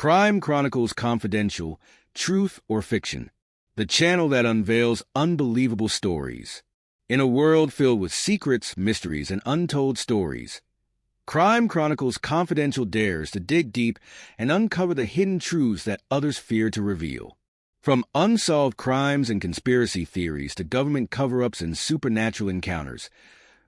Crime Chronicles Confidential, Truth or Fiction, the channel that unveils unbelievable stories. In a world filled with secrets, mysteries, and untold stories, Crime Chronicles Confidential dares to dig deep and uncover the hidden truths that others fear to reveal. From unsolved crimes and conspiracy theories to government cover-ups and supernatural encounters,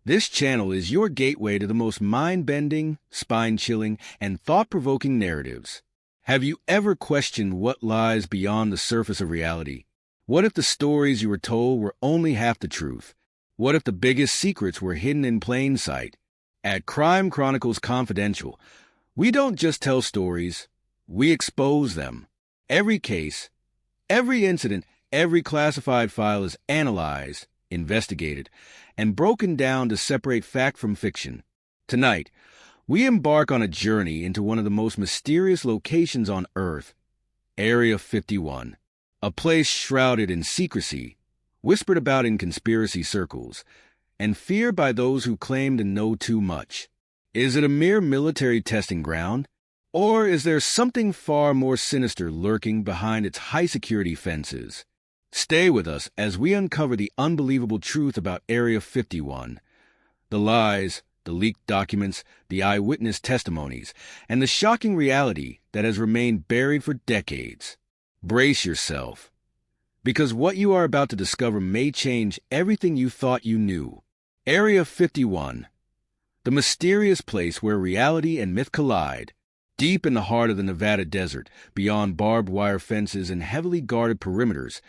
this channel is your gateway to the most mind-bending, spine-chilling, and thought-provoking narratives. Have you ever questioned what lies beyond the surface of reality? What if the stories you were told were only half the truth? What if the biggest secrets were hidden in plain sight? At Crime Chronicles Confidential, we don't just tell stories, we expose them. Every case, every incident, every classified file is analyzed, investigated, and broken down to separate fact from fiction. Tonight, we embark on a journey into one of the most mysterious locations on Earth, Area 51, a place shrouded in secrecy, whispered about in conspiracy circles, and feared by those who claim to know too much. Is it a mere military testing ground? Or is there something far more sinister lurking behind its high-security fences? Stay with us as we uncover the unbelievable truth about Area 51, the lies, the leaked documents, the eyewitness testimonies, and the shocking reality that has remained buried for decades. Brace yourself, because what you are about to discover may change everything you thought you knew. Area 51, the mysterious place where reality and myth collide. Deep in the heart of the Nevada desert, beyond barbed wire fences and heavily guarded perimeters,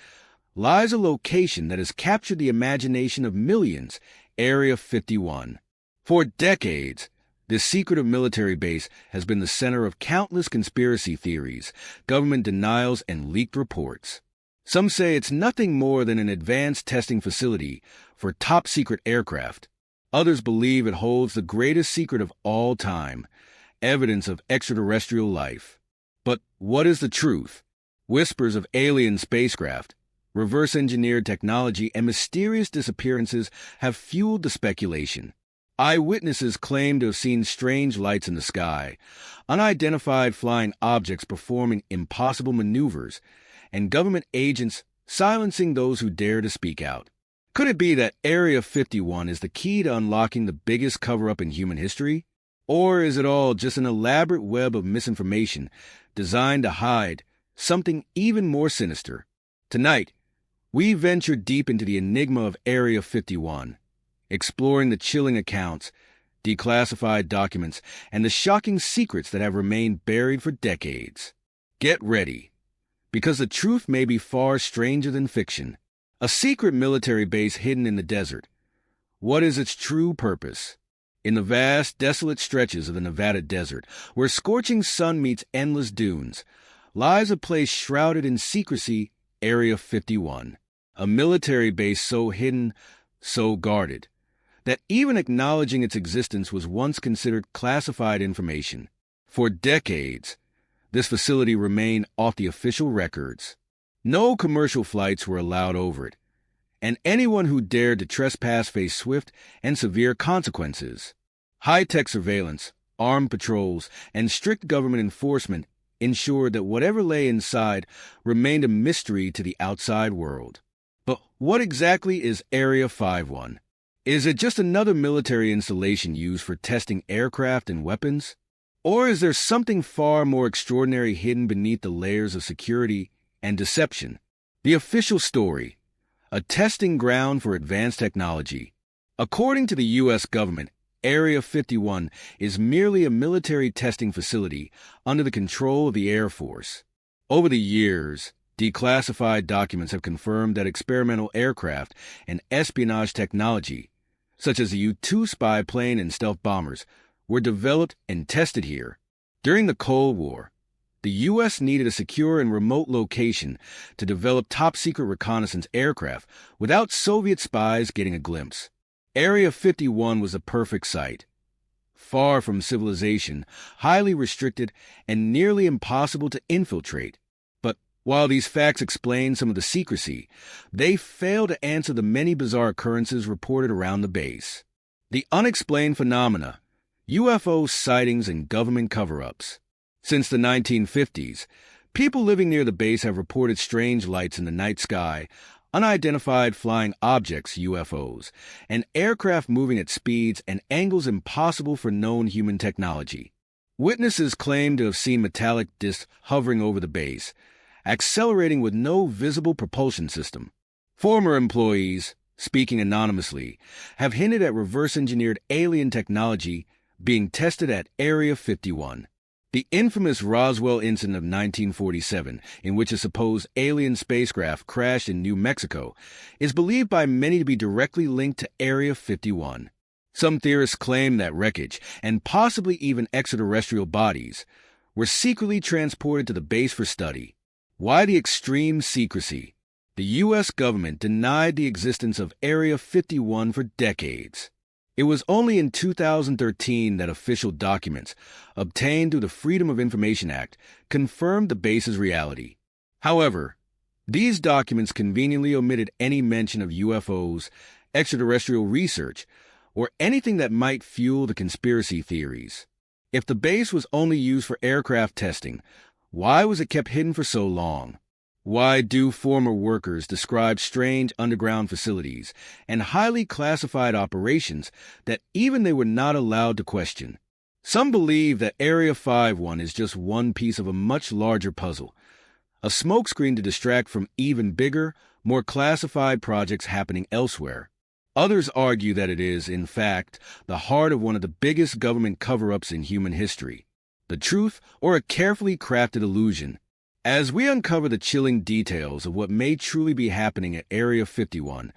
lies a location that has captured the imagination of millions, Area 51. For decades, this secretive military base has been the center of countless conspiracy theories, government denials, and leaked reports. Some say it's nothing more than an advanced testing facility for top-secret aircraft. Others believe it holds the greatest secret of all time, evidence of extraterrestrial life. But what is the truth? Whispers of alien spacecraft, reverse-engineered technology, and mysterious disappearances have fueled the speculation. Eyewitnesses claim to have seen strange lights in the sky, unidentified flying objects performing impossible maneuvers, and government agents silencing those who dare to speak out. Could it be that Area 51 is the key to unlocking the biggest cover-up in human history? Or is it all just an elaborate web of misinformation designed to hide something even more sinister? Tonight, we venture deep into the enigma of Area 51, exploring the chilling accounts, declassified documents, and the shocking secrets that have remained buried for decades. Get ready, because the truth may be far stranger than fiction. A secret military base hidden in the desert. What is its true purpose? In the vast, desolate stretches of the Nevada desert, where scorching sun meets endless dunes, lies a place shrouded in secrecy, Area 51. A military base so hidden, so guarded, that even acknowledging its existence was once considered classified information. For decades, this facility remained off the official records. No commercial flights were allowed over it, and anyone who dared to trespass faced swift and severe consequences. High-tech surveillance, armed patrols, and strict government enforcement ensured that whatever lay inside remained a mystery to the outside world. But what exactly is Area 51? Is it just another military installation used for testing aircraft and weapons? Or is there something far more extraordinary hidden beneath the layers of security and deception? The official story: a testing ground for advanced technology. According to the U.S. government, Area 51 is merely a military testing facility under the control of the Air Force. Over the years, declassified documents have confirmed that experimental aircraft and espionage technology, such as the U-2 spy plane and stealth bombers, were developed and tested here. During the Cold War, the U.S. needed a secure and remote location to develop top-secret reconnaissance aircraft without Soviet spies getting a glimpse. Area 51 was a perfect site. Far from civilization, highly restricted, and nearly impossible to infiltrate. But while these facts explain some of the secrecy, they fail to answer the many bizarre occurrences reported around the base. The unexplained phenomena, UFO sightings, and government cover-ups. Since the 1950s, people living near the base have reported strange lights in the night sky, unidentified flying objects, UFOs, and aircraft moving at speeds and angles impossible for known human technology. Witnesses claim to have seen metallic disks hovering over the base, accelerating with no visible propulsion system. Former employees, speaking anonymously, have hinted at reverse-engineered alien technology being tested at Area 51. The infamous Roswell incident of 1947, in which a supposed alien spacecraft crashed in New Mexico, is believed by many to be directly linked to Area 51. Some theorists claim that wreckage, and possibly even extraterrestrial bodies, were secretly transported to the base for study. Why the extreme secrecy? The U.S. government denied the existence of Area 51 for decades. It was only in 2013 that official documents, obtained through the Freedom of Information Act, confirmed the base's reality. However, these documents conveniently omitted any mention of UFOs, extraterrestrial research, or anything that might fuel the conspiracy theories. If the base was only used for aircraft testing, why was it kept hidden for so long? Why do former workers describe strange underground facilities and highly classified operations that even they were not allowed to question? Some believe that Area 51 is just one piece of a much larger puzzle, a smokescreen to distract from even bigger, more classified projects happening elsewhere. Others argue that it is, in fact, the heart of one of the biggest government cover-ups in human history, the truth or a carefully crafted illusion. As we uncover the chilling details of what may truly be happening at Area 51,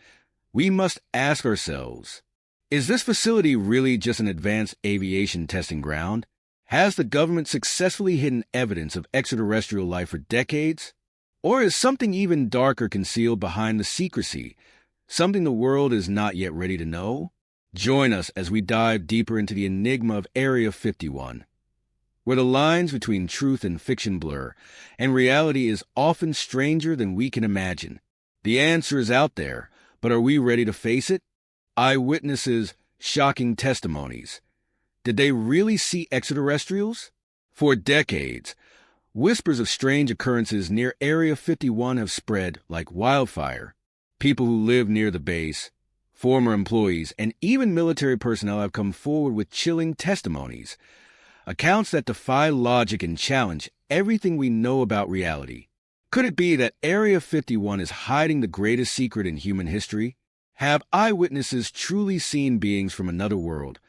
we must ask ourselves, is this facility really just an advanced aviation testing ground? Has the government successfully hidden evidence of extraterrestrial life for decades? Or is something even darker concealed behind the secrecy, something the world is not yet ready to know? Join us as we dive deeper into the enigma of Area 51, where the lines between truth and fiction blur, and reality is often stranger than we can imagine. The answer is out there, but are we ready to face it? Eyewitnesses, shocking testimonies. Did they really see extraterrestrials? For decades, whispers of strange occurrences near Area 51 have spread like wildfire. People who live near the base, former employees, and even military personnel have come forward with chilling testimonies, accounts that defy logic and challenge everything we know about reality. Could it be that Area 51 is hiding the greatest secret in human history? Have eyewitnesses truly seen beings from another world?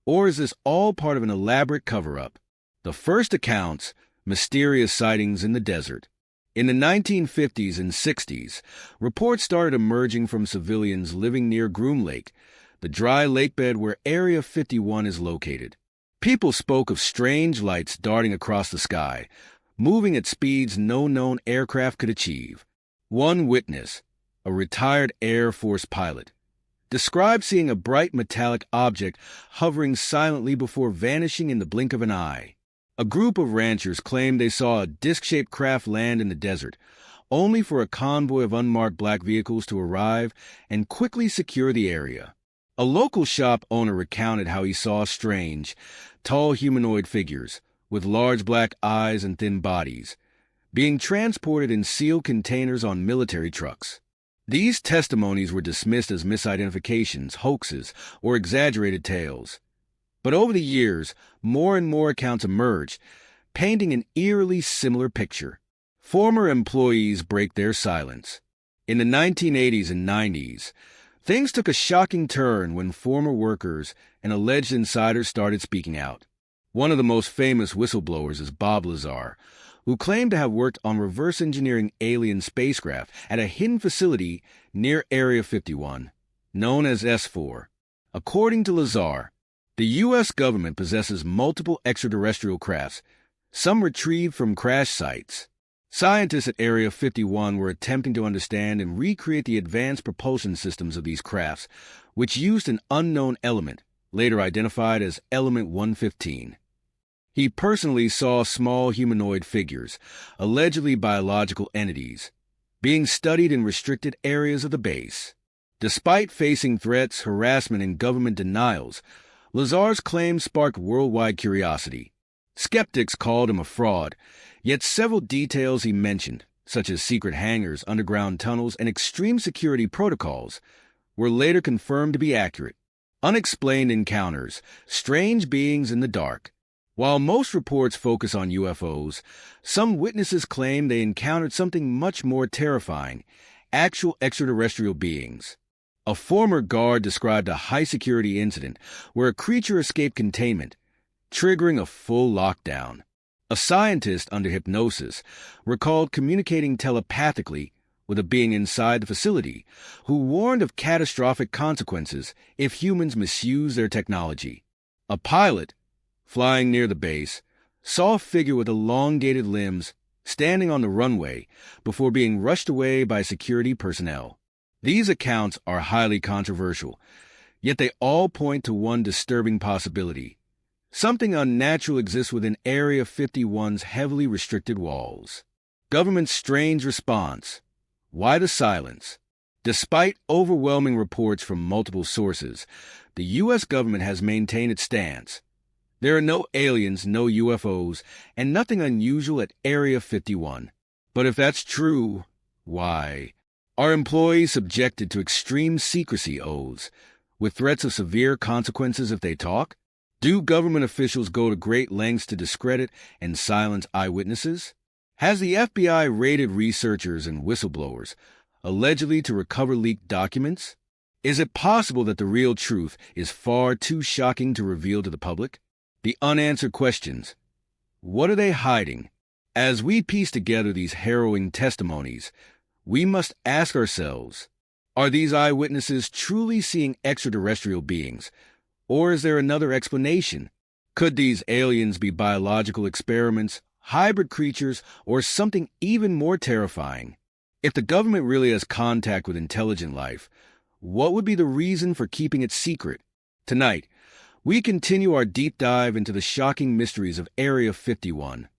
Or is this all part of an elaborate cover-up? The first accounts, mysterious sightings in the desert. In the 1950s and 60s, reports started emerging from civilians living near Groom Lake, the dry lakebed where Area 51 is located. People spoke of strange lights darting across the sky, moving at speeds no known aircraft could achieve. One witness, a retired Air Force pilot, described seeing a bright metallic object hovering silently before vanishing in the blink of an eye. A group of ranchers claimed they saw a disc-shaped craft land in the desert, only for a convoy of unmarked black vehicles to arrive and quickly secure the area. A local shop owner recounted how he saw strange, tall humanoid figures with large black eyes and thin bodies being transported in sealed containers on military trucks. These testimonies were dismissed as misidentifications, hoaxes, or exaggerated tales. But over the years, more and more accounts emerged, painting an eerily similar picture. Former employees break their silence. In the 1980s and 90s, things took a shocking turn when former workers and alleged insiders started speaking out. One of the most famous whistleblowers is Bob Lazar, who claimed to have worked on reverse engineering alien spacecraft at a hidden facility near Area 51, known as S4. According to Lazar, the U.S. government possesses multiple extraterrestrial crafts, some retrieved from crash sites. Scientists at Area 51 were attempting to understand and recreate the advanced propulsion systems of these crafts, which used an unknown element, later identified as Element 115. He personally saw small humanoid figures, allegedly biological entities, being studied in restricted areas of the base. Despite facing threats, harassment, and government denials, Lazar's claims sparked worldwide curiosity. Skeptics called him a fraud, yet several details he mentioned, such as secret hangars, underground tunnels, and extreme security protocols, were later confirmed to be accurate. Unexplained encounters, strange beings in the dark. While most reports focus on UFOs, some witnesses claim they encountered something much more terrifying, actual extraterrestrial beings. A former guard described a high-security incident where a creature escaped containment, triggering a full lockdown. A scientist under hypnosis recalled communicating telepathically with a being inside the facility who warned of catastrophic consequences if humans misuse their technology. A pilot, flying near the base, saw a figure with elongated limbs standing on the runway before being rushed away by security personnel. These accounts are highly controversial, yet they all point to one disturbing possibility. Something unnatural exists within Area 51's heavily restricted walls. Government's strange response. Why the silence? Despite overwhelming reports from multiple sources, the U.S. government has maintained its stance. There are no aliens, no UFOs, and nothing unusual at Area 51. But if that's true, why? Are employees subjected to extreme secrecy oaths, with threats of severe consequences if they talk? Do government officials go to great lengths to discredit and silence eyewitnesses? Has the FBI raided researchers and whistleblowers, allegedly to recover leaked documents? Is it possible that the real truth is far too shocking to reveal to the public? The unanswered questions. What are they hiding? As we piece together these harrowing testimonies, we must ask ourselves, are these eyewitnesses truly seeing extraterrestrial beings? Or is there another explanation? Could these aliens be biological experiments, hybrid creatures, or something even more terrifying? If the government really has contact with intelligent life, what would be the reason for keeping it secret? Tonight, we continue our deep dive into the shocking mysteries of Area 51,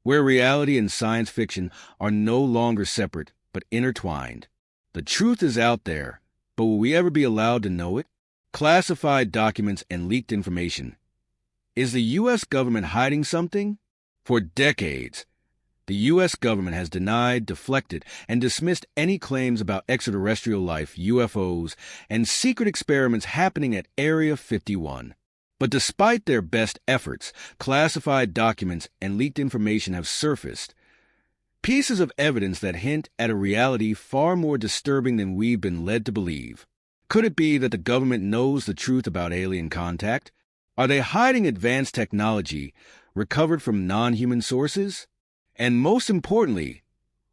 where reality and science fiction are no longer separate but intertwined. The truth is out there, but will we ever be allowed to know it? Classified documents and leaked information. Is the U.S. government hiding something? For decades, the U.S. government has denied, deflected, and dismissed any claims about extraterrestrial life, UFOs, and secret experiments happening at Area 51. But despite their best efforts, classified documents and leaked information have surfaced, pieces of evidence that hint at a reality far more disturbing than we've been led to believe. Could it be that the government knows the truth about alien contact? Are they hiding advanced technology recovered from non-human sources? And most importantly,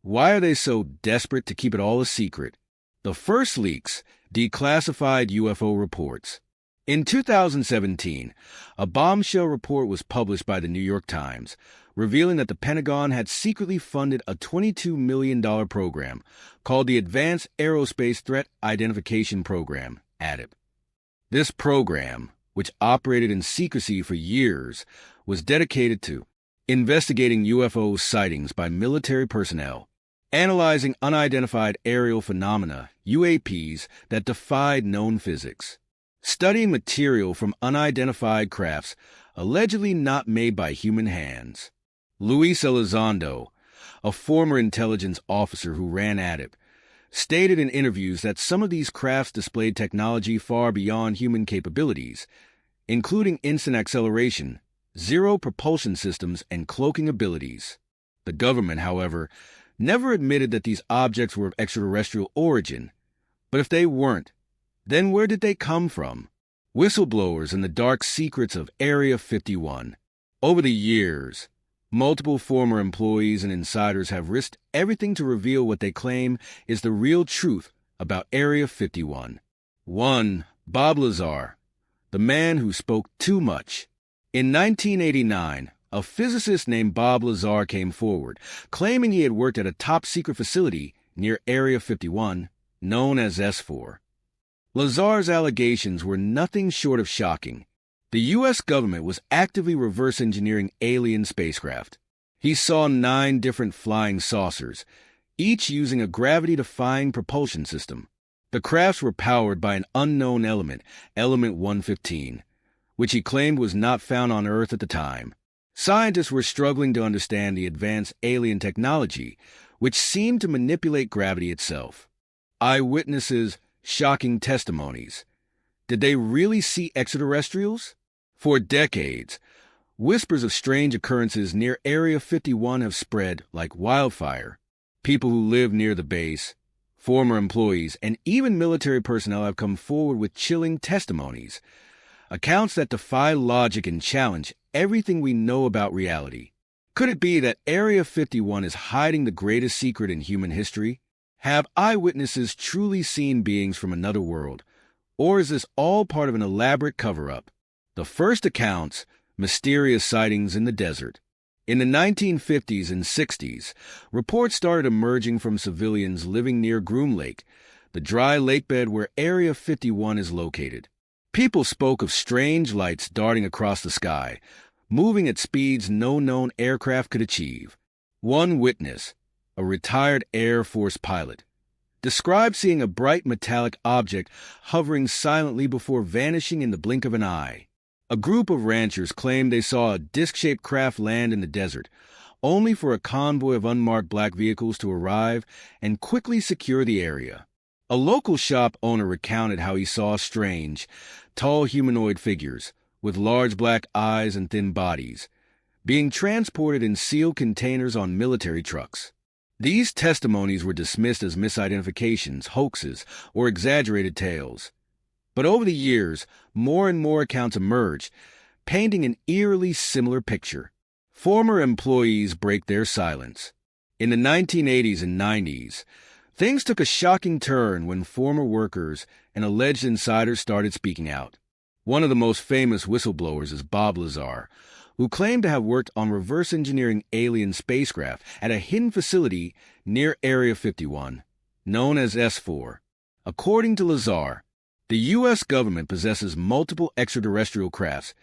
why are they so desperate to keep it all a secret? The first leaks, declassified UFO reports. In 2017, a bombshell report was published by the New York Times, revealing that the Pentagon had secretly funded a $22 million program called the Advanced Aerospace Threat Identification Program, ADIP. This program, which operated in secrecy for years, was dedicated to investigating UFO sightings by military personnel, analyzing unidentified aerial phenomena, UAPs, that defied known physics, studying material from unidentified crafts allegedly not made by human hands. Luis Elizondo, a former intelligence officer who ran ADIP, stated in interviews that some of these crafts displayed technology far beyond human capabilities, including instant acceleration, zero propulsion systems, and cloaking abilities. The government, however, never admitted that these objects were of extraterrestrial origin. But if they weren't, then where did they come from? Whistleblowers and the dark secrets of Area 51. Over the years, multiple former employees and insiders have risked everything to reveal what they claim is the real truth about Area 51. 1. Bob Lazar, the man who spoke too much. In 1989, a physicist named Bob Lazar came forward, claiming he had worked at a top-secret facility near Area 51, known as S4. Lazar's allegations were nothing short of shocking. The U.S. government was actively reverse engineering alien spacecraft. He saw 9 different flying saucers, each using a gravity-defying propulsion system. The crafts were powered by an unknown element, element 115, which he claimed was not found on Earth at the time. Scientists were struggling to understand the advanced alien technology, which seemed to manipulate gravity itself. Eyewitnesses' shocking testimonies. Did they really see extraterrestrials? For decades, whispers of strange occurrences near Area 51 have spread like wildfire. People who live near the base, former employees, and even military personnel have come forward with chilling testimonies, accounts that defy logic and challenge everything we know about reality. Could it be that Area 51 is hiding the greatest secret in human history? Have eyewitnesses truly seen beings from another world? Or is this all part of an elaborate cover-up? The first accounts, mysterious sightings in the desert. In the 1950s and 60s, reports started emerging from civilians living near Groom Lake, the dry lakebed where Area 51 is located. People spoke of strange lights darting across the sky, moving at speeds no known aircraft could achieve. One witness, a retired Air Force pilot, described seeing a bright metallic object hovering silently before vanishing in the blink of an eye. A group of ranchers claimed they saw a disc-shaped craft land in the desert, only for a convoy of unmarked black vehicles to arrive and quickly secure the area. A local shop owner recounted how he saw strange, tall humanoid figures, with large black eyes and thin bodies, being transported in sealed containers on military trucks. These testimonies were dismissed as misidentifications, hoaxes, or exaggerated tales. But over the years, more and more accounts emerged, painting an eerily similar picture. Former employees break their silence. In the 1980s and 90s, things took a shocking turn when former workers and alleged insiders started speaking out. One of the most famous whistleblowers is Bob Lazar, who claimed to have worked on reverse engineering alien spacecraft at a hidden facility near Area 51, known as S4. According to Lazar, the U.S. government possesses multiple extraterrestrial crafts,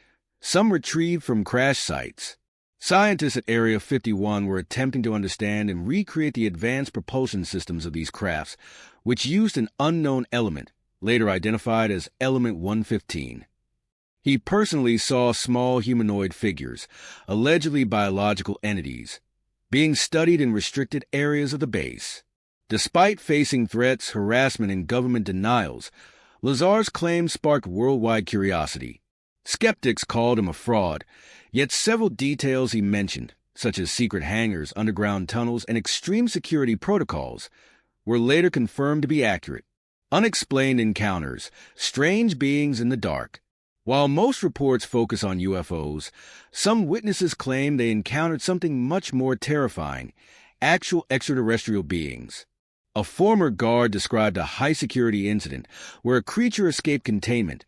some retrieved from crash sites. Scientists at Area 51 were attempting to understand and recreate the advanced propulsion systems of these crafts, which used an unknown element, later identified as Element 115. He personally saw small humanoid figures, allegedly biological entities, being studied in restricted areas of the base. Despite facing threats, harassment, and government denials, Lazar's claims sparked worldwide curiosity. Skeptics called him a fraud, yet several details he mentioned, such as secret hangars, underground tunnels, and extreme security protocols, were later confirmed to be accurate. Unexplained encounters, strange beings in the dark. While most reports focus on UFOs, some witnesses claim they encountered something much more terrifying, actual extraterrestrial beings. A former guard described a high-security incident where a creature escaped containment,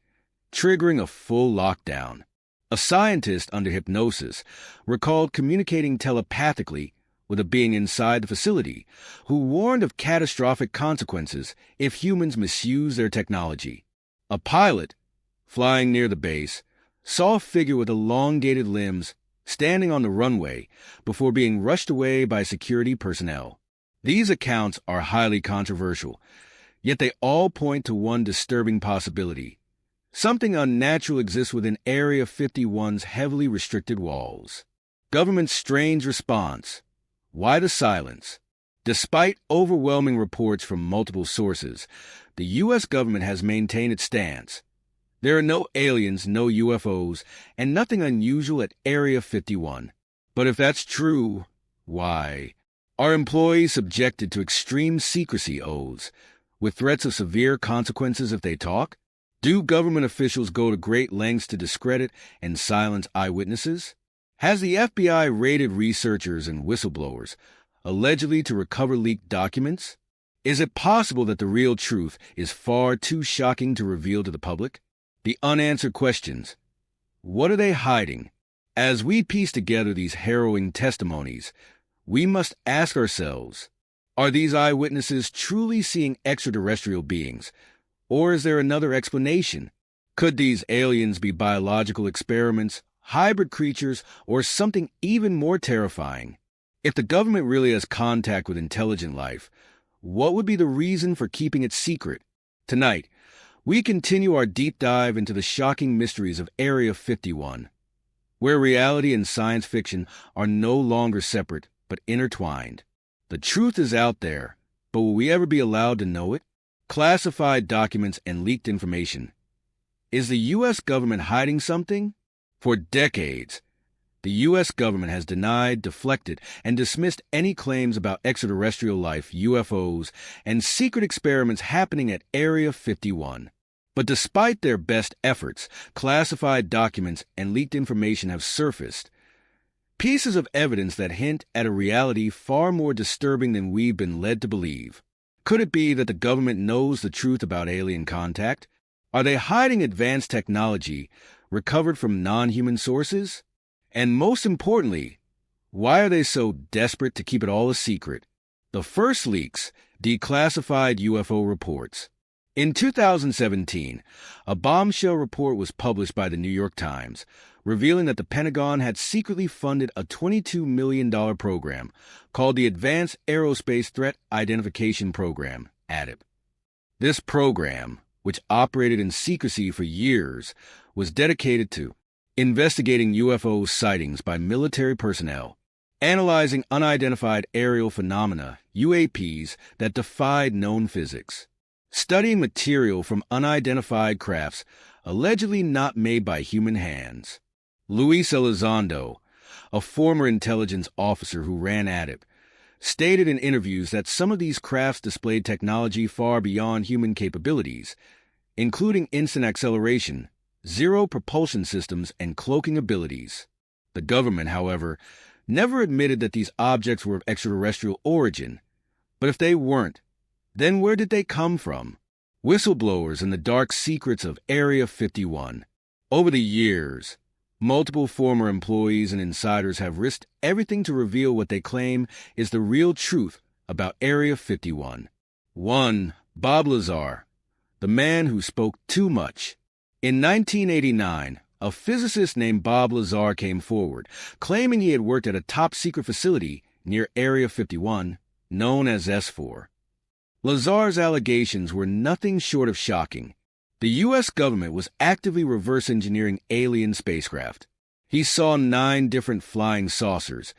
triggering a full lockdown. A scientist under hypnosis recalled communicating telepathically with a being inside the facility who warned of catastrophic consequences if humans misuse their technology. A pilot, flying near the base, saw a figure with elongated limbs standing on the runway before being rushed away by security personnel. These accounts are highly controversial, yet they all point to one disturbing possibility. Something unnatural exists within Area 51's heavily restricted walls. Government's strange response. Why the silence? Despite overwhelming reports from multiple sources, the U.S. government has maintained its stance. There are no aliens, no UFOs, and nothing unusual at Area 51. But if that's true, why? Are employees subjected to extreme secrecy oaths, with threats of severe consequences if they talk? Do government officials go to great lengths to discredit and silence eyewitnesses? Has the FBI raided researchers and whistleblowers, allegedly to recover leaked documents? Is it possible that the real truth is far too shocking to reveal to the public? The unanswered questions. What are they hiding? As we piece together these harrowing testimonies, we must ask ourselves, are these eyewitnesses truly seeing extraterrestrial beings? Or is there another explanation? Could these aliens be biological experiments, hybrid creatures, or something even more terrifying? If the government really has contact with intelligent life, what would be the reason for keeping it secret? Tonight, we continue our deep dive into the shocking mysteries of Area 51. where reality and science fiction are no longer separate but intertwined. The truth is out there, but will we ever be allowed to know it? Classified documents and leaked information. Is the U.S. government hiding something? For decades, the U.S. government has denied, deflected, and dismissed any claims about extraterrestrial life, UFOs, and secret experiments happening at Area 51. But despite their best efforts, classified documents and leaked information have surfaced, pieces of evidence that hint at a reality far more disturbing than we've been led to believe. Could it be that the government knows the truth about alien contact? Are they hiding advanced technology recovered from non-human sources? And most importantly, why are they so desperate to keep it all a secret? The first leaks, declassified UFO reports. In 2017, a bombshell report was published by the New York Times, revealing that the Pentagon had secretly funded a $22 million program called the Advanced Aerospace Threat Identification Program, ADIP. This program, which operated in secrecy for years, was dedicated to investigating UFO sightings by military personnel, analyzing unidentified aerial phenomena, UAPs, that defied known physics, studying material from unidentified crafts allegedly not made by human hands. Luis Elizondo, a former intelligence officer who ran ADIP, stated in interviews that some of these crafts displayed technology far beyond human capabilities, including instant acceleration, zero propulsion systems, and cloaking abilities. The government, however, never admitted that these objects were of extraterrestrial origin. But if they weren't, then where did they come from? Whistleblowers and the dark secrets of Area 51. Over the years, multiple former employees and insiders have risked everything to reveal what they claim is the real truth about Area 51. 1. Bob Lazar, the man who spoke too much. In 1989, a physicist named Bob Lazar came forward, claiming he had worked at a top-secret facility near Area 51, known as S4. Lazar's allegations were nothing short of shocking. The U.S. government was actively reverse engineering alien spacecraft. He saw 9 different flying saucers,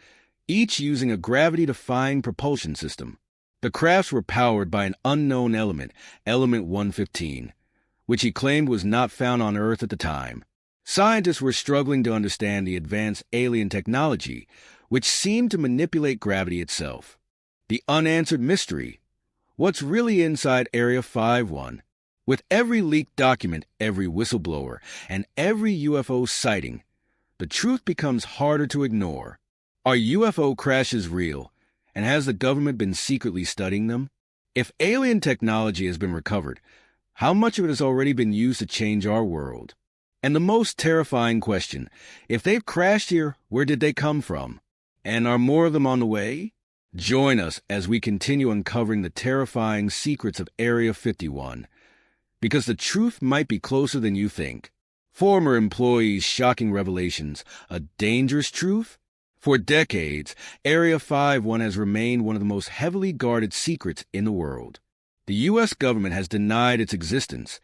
each using a gravity-defying propulsion system. The crafts were powered by an unknown element, Element 115, which he claimed was not found on Earth at the time. Scientists were struggling to understand the advanced alien technology, which seemed to manipulate gravity itself. The unanswered mystery: what's really inside Area 51? With every leaked document, every whistleblower, and every UFO sighting, the truth becomes harder to ignore. Are UFO crashes real, and has the government been secretly studying them? If alien technology has been recovered, how much of it has already been used to change our world? And the most terrifying question: if they've crashed here, where did they come from? And are more of them on the way? Join us as we continue uncovering the terrifying secrets of Area 51, because the truth might be closer than you think. Former employees' shocking revelations, a dangerous truth? For decades, Area 51 has remained one of the most heavily guarded secrets in the world. The U.S. government has denied its existence,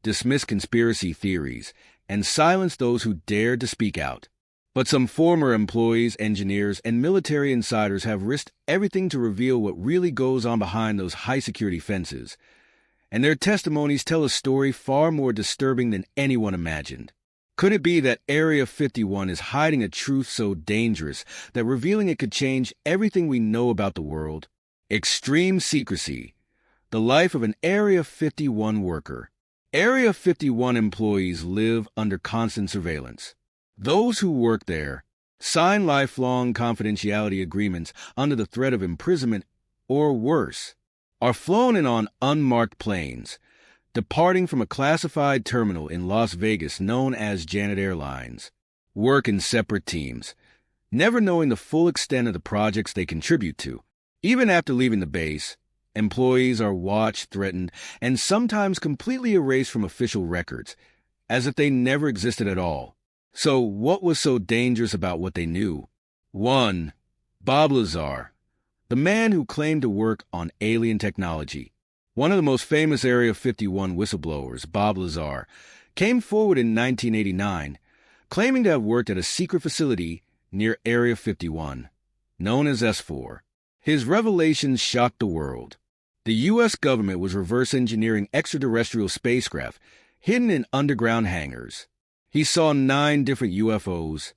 dismissed conspiracy theories, and silenced those who dared to speak out. But some former employees, engineers, and military insiders have risked everything to reveal what really goes on behind those high-security fences, and their testimonies tell a story far more disturbing than anyone imagined. Could it be that Area 51 is hiding a truth so dangerous that revealing it could change everything we know about the world? Extreme secrecy. The life of an Area 51 worker. Area 51 employees live under constant surveillance. Those who work there sign lifelong confidentiality agreements under the threat of imprisonment, or worse, are flown in on unmarked planes, departing from a classified terminal in Las Vegas known as Janet Airlines, work in separate teams, never knowing the full extent of the projects they contribute to. Even after leaving the base, employees are watched, threatened, and sometimes completely erased from official records, as if they never existed at all. So what was so dangerous about what they knew? 1. Bob Lazar, the man who claimed to work on alien technology. One of the most famous Area 51 whistleblowers, Bob Lazar, came forward in 1989, claiming to have worked at a secret facility near Area 51, known as S4. His revelations shocked the world. The U.S. government was reverse engineering extraterrestrial spacecraft hidden in underground hangars. He saw 9 different UFOs,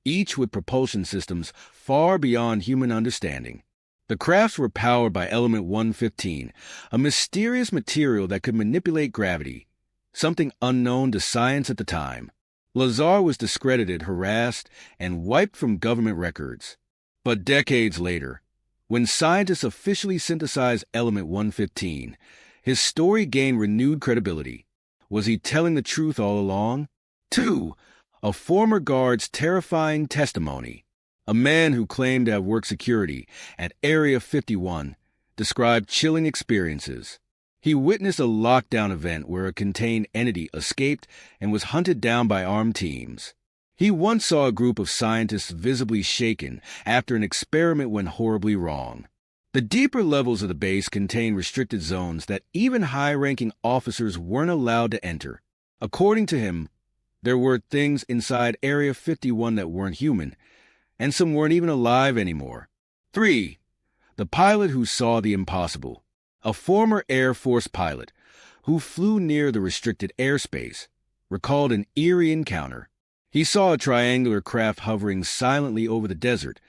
each with propulsion systems far beyond human understanding. The crafts were powered by element 115, a mysterious material that could manipulate gravity, something unknown to science at the time. Lazar was discredited, harassed, and wiped from government records. But decades later, when scientists officially synthesized element 115, his story gained renewed credibility. Was he telling the truth all along? 2. A former guard's terrifying testimony. A man who claimed to have worked security at Area 51 described chilling experiences. He witnessed a lockdown event where a contained entity escaped and was hunted down by armed teams. He once saw a group of scientists visibly shaken after an experiment went horribly wrong. The deeper levels of the base contained restricted zones that even high-ranking officers weren't allowed to enter. According to him, there were things inside Area 51 that weren't human, and some weren't even alive anymore. 3. The pilot who saw the impossible. A former Air Force pilot who flew near the restricted airspace recalled an eerie encounter. He saw a triangular craft hovering silently over the desert,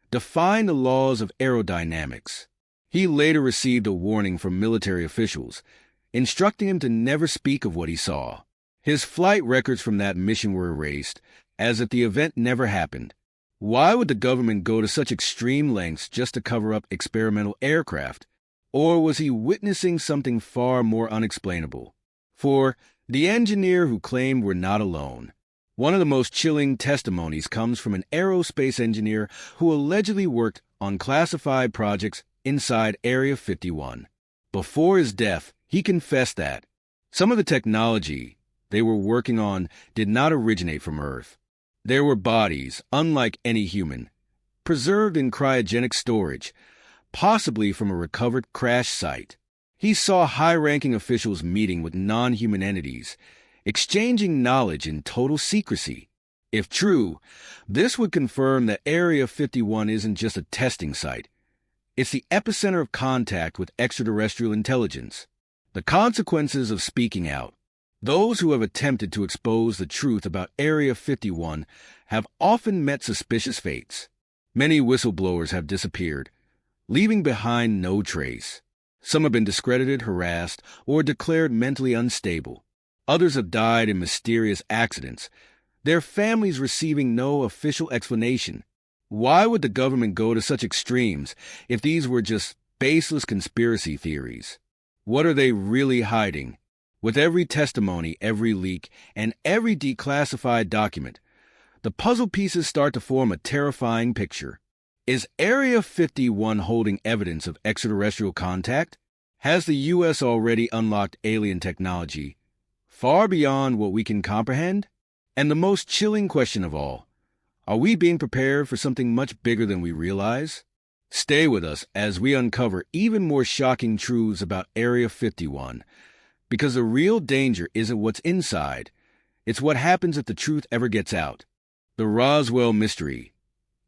defying the laws of aerodynamics. He later received a warning from military officials, instructing him to never speak of what he saw. His flight records from that mission were erased, as if the event never happened. Why would the government go to such extreme lengths just to cover up experimental aircraft? Or was he witnessing something far more unexplainable? 4. The engineer who claimed we're not alone. One of the most chilling testimonies comes from an aerospace engineer who allegedly worked on classified projects inside Area 51. Before his death, he confessed that some of the technology they were working on did not originate from Earth. There were bodies, unlike any human, preserved in cryogenic storage, possibly from a recovered crash site. He saw high-ranking officials meeting with non-human entities, exchanging knowledge in total secrecy. If true, this would confirm that Area 51 isn't just a testing site. It's the epicenter of contact with extraterrestrial intelligence. The consequences of speaking out. Those who have attempted to expose the truth about Area 51 have often met suspicious fates. Many whistleblowers have disappeared, leaving behind no trace. Some have been discredited, harassed, or declared mentally unstable. Others have died in mysterious accidents, their families receiving no official explanation. Why would the government go to such extremes if these were just baseless conspiracy theories? What are they really hiding? With every testimony, every leak, and every declassified document, the puzzle pieces start to form a terrifying picture. Is Area 51 holding evidence of extraterrestrial contact? Has the U.S. already unlocked alien technology far beyond what we can comprehend? And the most chilling question of all, are we being prepared for something much bigger than we realize? Stay with us as we uncover even more shocking truths about Area 51, because the real danger isn't what's inside, it's what happens if the truth ever gets out. The Roswell Mystery.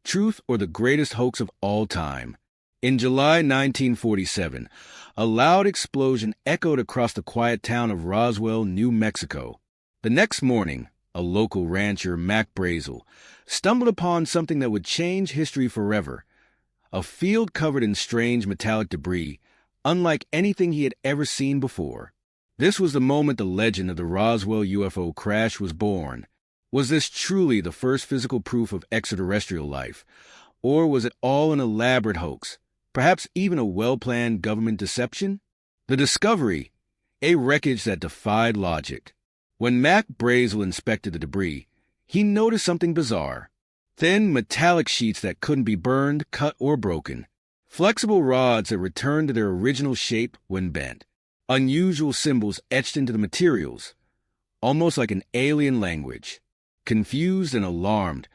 Truth or the greatest hoax of all time. In July 1947, a loud explosion echoed across the quiet town of Roswell, New Mexico. The next morning, a local rancher, Mac Brazel, stumbled upon something that would change history forever. A field covered in strange metallic debris, unlike anything he had ever seen before. This was the moment the legend of the Roswell UFO crash was born. Was this truly the first physical proof of extraterrestrial life? Or was it all an elaborate hoax? Perhaps even a well-planned government deception? The discovery, a wreckage that defied logic. When Mac Brazel inspected the debris, he noticed something bizarre. Thin metallic sheets that couldn't be burned, cut, or broken. Flexible rods that returned to their original shape when bent. Unusual symbols etched into the materials, almost like an alien language. Confused and alarmed,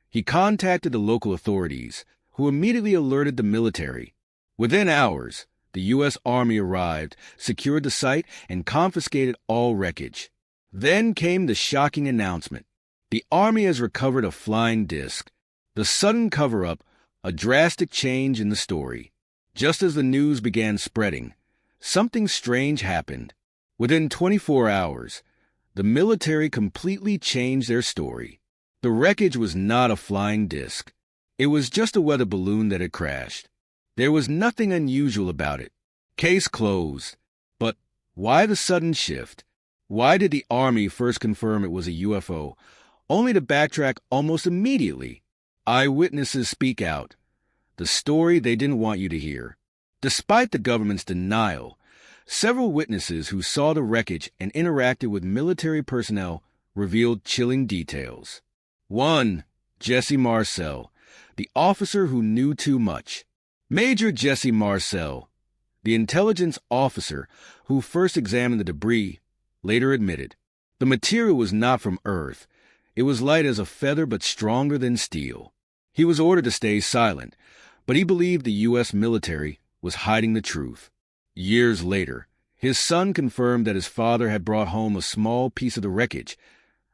he contacted the local authorities, who immediately alerted the military. Within hours, the U.S. Army arrived, secured the site, and confiscated all wreckage. Then came the shocking announcement. The Army has recovered a flying disc. The sudden cover-up, a drastic change in the story. Just as the news began spreading, something strange happened. Within 24 hours, the military completely changed their story. The wreckage was not a flying disc. It was just a weather balloon that had crashed. There was nothing unusual about it. Case closed. But why the sudden shift? Why did the Army first confirm it was a UFO, only to backtrack almost immediately? Eyewitnesses speak out. The story they didn't want you to hear. Despite the government's denial, several witnesses who saw the wreckage and interacted with military personnel revealed chilling details. 1. Jesse Marcel, the officer who knew too much. Major Jesse Marcel, the intelligence officer who first examined the debris, later admitted, the material was not from Earth. It was light as a feather but stronger than steel. He was ordered to stay silent, but he believed the U.S. military was hiding the truth. Years later, his son confirmed that his father had brought home a small piece of the wreckage,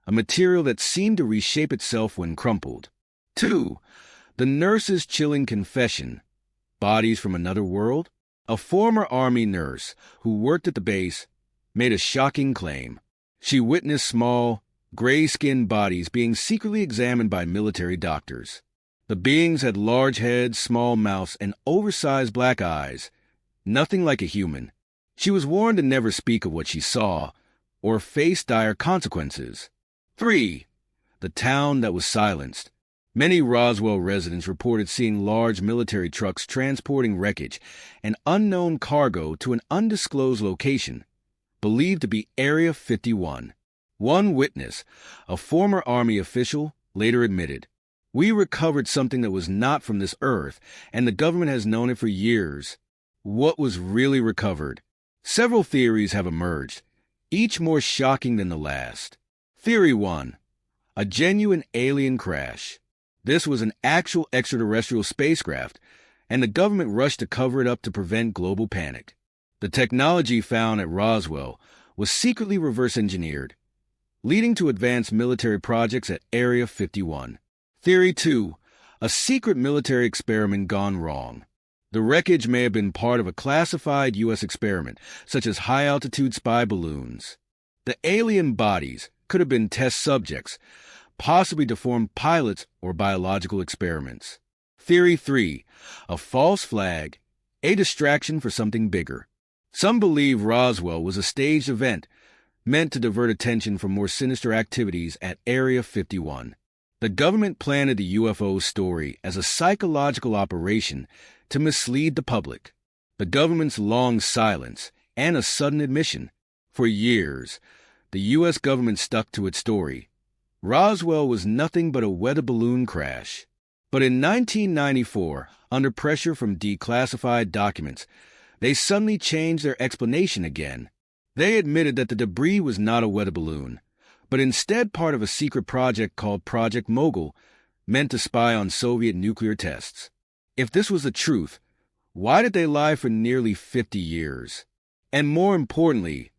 a material that seemed to reshape itself when crumpled. 2. The nurse's chilling confession. Bodies from another world? A former Army nurse who worked at the base made a shocking claim. She witnessed small, gray-skinned bodies being secretly examined by military doctors. The beings had large heads, small mouths, and oversized black eyes. Nothing like a human. She was warned to never speak of what she saw, or face dire consequences. 3. The town that was silenced. Many Roswell residents reported seeing large military trucks transporting wreckage and unknown cargo to an undisclosed location, believed to be Area 51. One witness, a former Army official, later admitted, "We recovered something that was not from this earth, and the government has known it for years." What was really recovered? Several theories have emerged, each more shocking than the last. Theory 1. A genuine alien crash. This was an actual extraterrestrial spacecraft, and the government rushed to cover it up to prevent global panic. The technology found at Roswell was secretly reverse-engineered, leading to advanced military projects at Area 51. Theory 2. A secret military experiment gone wrong. The wreckage may have been part of a classified U.S. experiment, such as high-altitude spy balloons. The alien bodies could have been test subjects, possibly to form pilots or biological experiments. Theory 3. A false flag, a distraction for something bigger. Some believe Roswell was a staged event meant to divert attention from more sinister activities at Area 51. The government planted the UFO story as a psychological operation to mislead the public. The government's long silence and a sudden admission. For years, the U.S. government stuck to its story. Roswell was nothing but a weather balloon crash. But in 1994, under pressure from declassified documents, they suddenly changed their explanation again. They admitted that the debris was not a weather balloon, but instead part of a secret project called Project Mogul, meant to spy on Soviet nuclear tests. If this was the truth, why did they lie for nearly 50 years? And more importantly,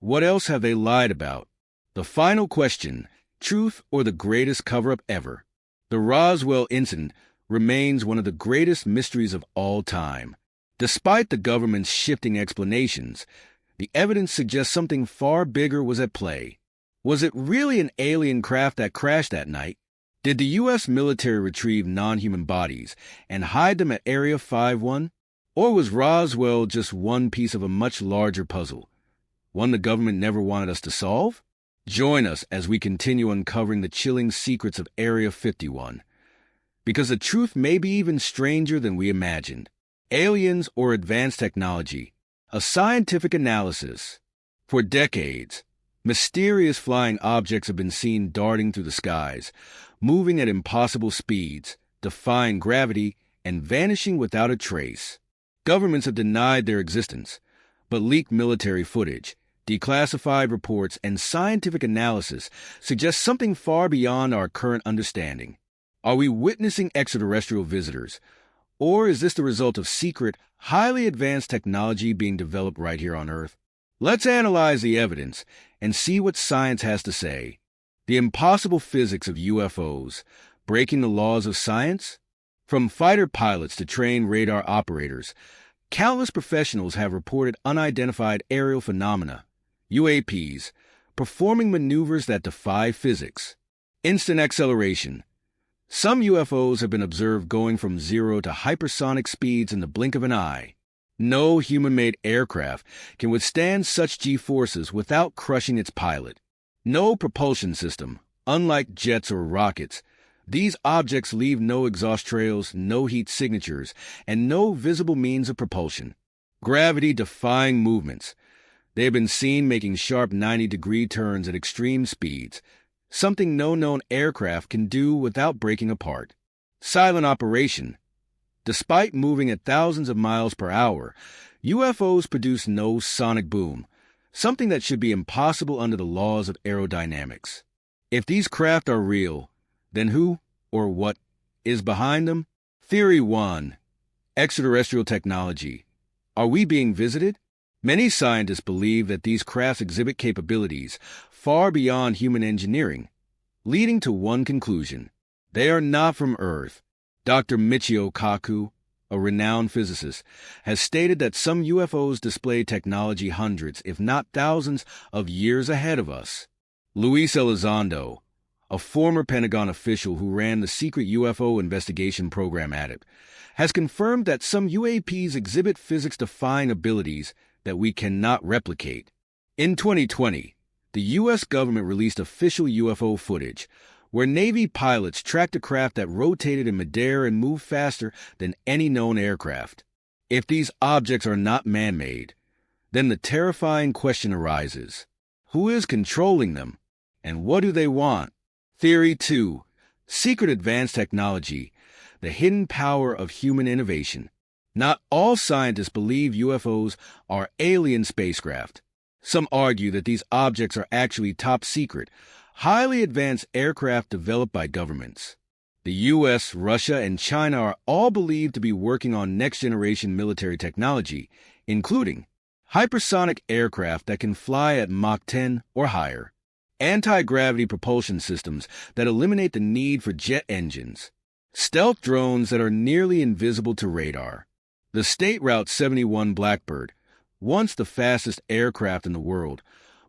what else have they lied about? The final question: truth or the greatest cover-up ever? The Roswell incident remains one of the greatest mysteries of all time. Despite the government's shifting explanations, the evidence suggests something far bigger was at play. Was it really an alien craft that crashed that night? Did the U.S. military retrieve non-human bodies and hide them at Area 51? Or was Roswell just one piece of a much larger puzzle, one the government never wanted us to solve? Join us as we continue uncovering the chilling secrets of Area 51, because the truth may be even stranger than we imagined. Aliens or advanced technology, a scientific analysis. For decades, mysterious flying objects have been seen darting through the skies, moving at impossible speeds, defying gravity, and vanishing without a trace. Governments have denied their existence, but leaked military footage, declassified reports, and scientific analysis suggest something far beyond our current understanding. Are we witnessing extraterrestrial visitors, or is this the result of secret, highly advanced technology being developed right here on Earth? Let's analyze the evidence and see what science has to say. The impossible physics of UFOs, breaking the laws of science? From fighter pilots to trained radar operators, countless professionals have reported unidentified aerial phenomena, UAPs, performing maneuvers that defy physics. Instant acceleration. Some UFOs have been observed going from 0 to hypersonic speeds in the blink of an eye. No human-made aircraft can withstand such G-forces without crushing its pilot. No propulsion system, unlike jets or rockets. These objects leave no exhaust trails, no heat signatures, and no visible means of propulsion. Gravity-defying movements. They have been seen making sharp 90-degree turns at extreme speeds, something no known aircraft can do without breaking apart. Silent operation. Despite moving at thousands of miles per hour, UFOs produce no sonic boom, something that should be impossible under the laws of aerodynamics. If these craft are real, then who or what is behind them? Theory 1. Extraterrestrial technology. Are we being visited? Many scientists believe that these crafts exhibit capabilities far beyond human engineering, leading to one conclusion: they are not from Earth. Dr. Michio Kaku, a renowned physicist, has stated that some UFOs display technology hundreds, if not thousands, of years ahead of us. Luis Elizondo, a former Pentagon official who ran the secret UFO investigation program at it, has confirmed that some UAPs exhibit physics-defying abilities that we cannot replicate. In 2020, the U.S. government released official UFO footage where Navy pilots tracked a craft that rotated in midair and moved faster than any known aircraft. If these objects are not man-made, then the terrifying question arises: who is controlling them, and what do they want? Theory 2. Secret advanced technology, the hidden power of human innovation. Not all scientists believe UFOs are alien spacecraft. Some argue that these objects are actually top-secret, highly advanced aircraft developed by governments. The U.S., Russia, and China are all believed to be working on next-generation military technology, including hypersonic aircraft that can fly at Mach 10 or higher, anti-gravity propulsion systems that eliminate the need for jet engines, stealth drones that are nearly invisible to radar. The State Route 71 Blackbird, once the fastest aircraft in the world,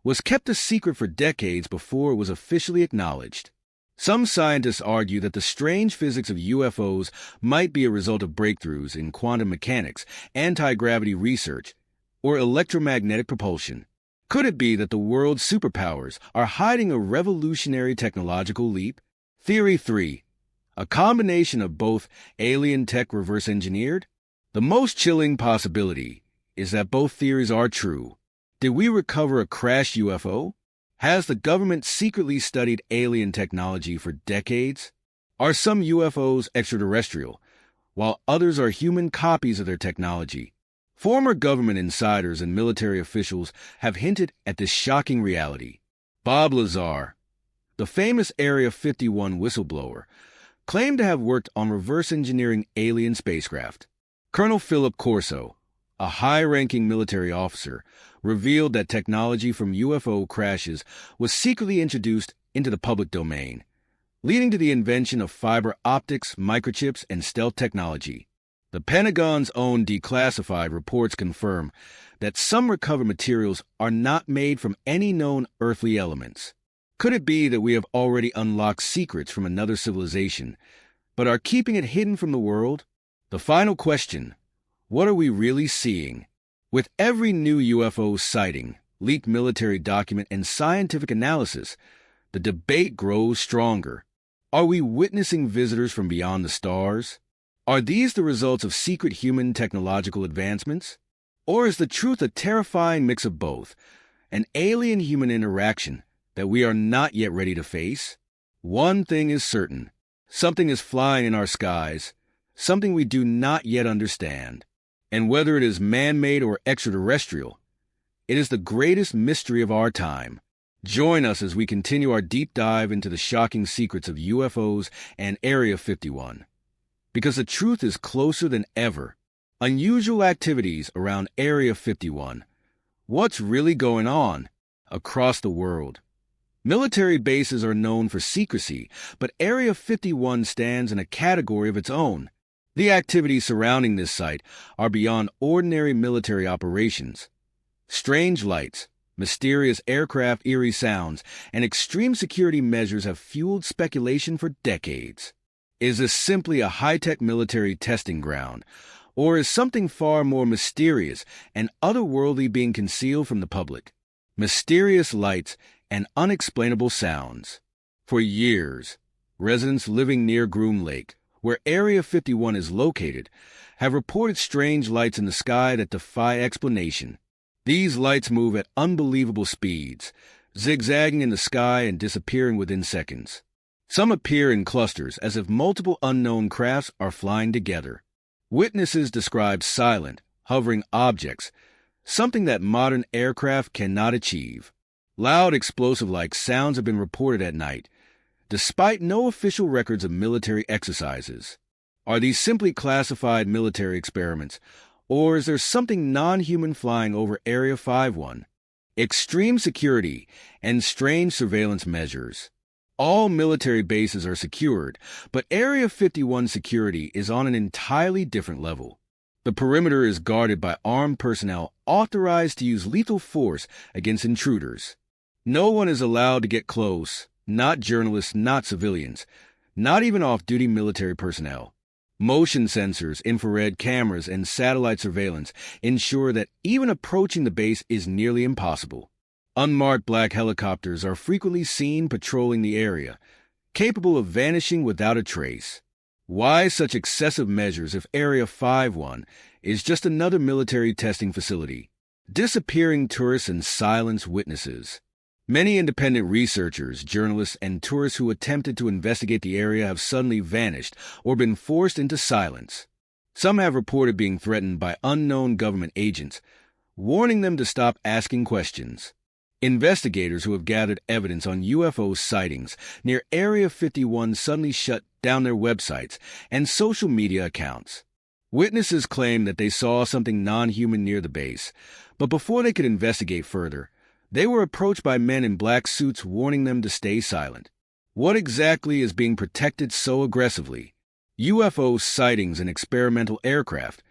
was kept a secret for decades before it was officially acknowledged. Some scientists argue that the strange physics of UFOs might be a result of breakthroughs in quantum mechanics, anti-gravity research, or electromagnetic propulsion. Could it be that the world's superpowers are hiding a revolutionary technological leap? Theory 3. A combination of both alien tech reverse engineered? The most chilling possibility is that both theories are true. Did we recover a crashed UFO? Has the government secretly studied alien technology for decades? Are some UFOs extraterrestrial, while others are human copies of their technology? Former government insiders and military officials have hinted at this shocking reality. Bob Lazar, the famous Area 51 whistleblower, claimed to have worked on reverse engineering alien spacecraft. Colonel Philip Corso, a high-ranking military officer, revealed that technology from UFO crashes was secretly introduced into the public domain, leading to the invention of fiber optics, microchips, and stealth technology. The Pentagon's own declassified reports confirm that some recovered materials are not made from any known earthly elements. Could it be that we have already unlocked secrets from another civilization, but are keeping it hidden from the world? The final question: what are we really seeing? With every new UFO sighting, leaked military document, and scientific analysis, the debate grows stronger. Are we witnessing visitors from beyond the stars? Are these the results of secret human technological advancements? Or is the truth a terrifying mix of both, an alien-human interaction that we are not yet ready to face? One thing is certain: something is flying in our skies, something we do not yet understand. And whether it is man-made or extraterrestrial, it is the greatest mystery of our time. Join us as we continue our deep dive into the shocking secrets of UFOs and Area 51. Because the truth is closer than ever. Unusual activities around Area 51. What's really going on across the world? Military bases are known for secrecy, but Area 51 stands in a category of its own. The activities surrounding this site are beyond ordinary military operations. Strange lights, mysterious aircraft eerie sounds, and extreme security measures have fueled speculation for decades. Is this simply a high-tech military testing ground, or is something far more mysterious and otherworldly being concealed from the public? Mysterious lights and unexplainable sounds. For years, residents living near Groom Lake, where Area 51 is located, have reported strange lights in the sky that defy explanation. These lights move at unbelievable speeds, zigzagging in the sky and disappearing within seconds. Some appear in clusters as if multiple unknown crafts are flying together. Witnesses describe silent, hovering objects, something that modern aircraft cannot achieve. Loud, explosive-like sounds have been reported at night, despite no official records of military exercises. Are these simply classified military experiments, or is there something non-human flying over Area 51? Extreme security and strange surveillance measures. All military bases are secured, but Area 51 security is on an entirely different level. The perimeter is guarded by armed personnel authorized to use lethal force against intruders. No one is allowed to get close, not journalists, not civilians, not even off-duty military personnel. Motion sensors, infrared cameras, and satellite surveillance ensure that even approaching the base is nearly impossible. Unmarked black helicopters are frequently seen patrolling the area, capable of vanishing without a trace. Why such excessive measures if Area 51 is just another military testing facility? Disappearing tourists and silence witnesses. Many independent researchers, journalists, and tourists who attempted to investigate the area have suddenly vanished or been forced into silence. Some have reported being threatened by unknown government agents, warning them to stop asking questions. Investigators who have gathered evidence on UFO sightings near Area 51 suddenly shut down their websites and social media accounts. Witnesses claim that they saw something non-human near the base, but before they could investigate further, they were approached by men in black suits warning them to stay silent. What exactly is being protected so aggressively? UFO sightings and experimental aircraft.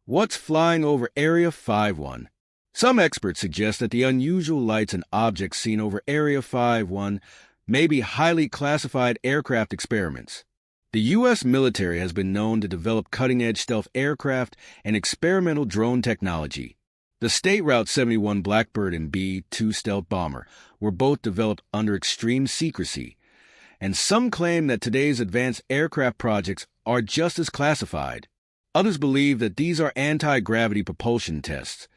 What's flying over Area 51? Some experts suggest that the unusual lights and objects seen over Area 51 may be highly classified aircraft experiments. The U.S. military has been known to develop cutting-edge stealth aircraft and experimental drone technology. The State Route 71 Blackbird and B-2 stealth bomber were both developed under extreme secrecy, and some claim that today's advanced aircraft projects are just as classified. Others believe that these are anti-gravity propulsion tests,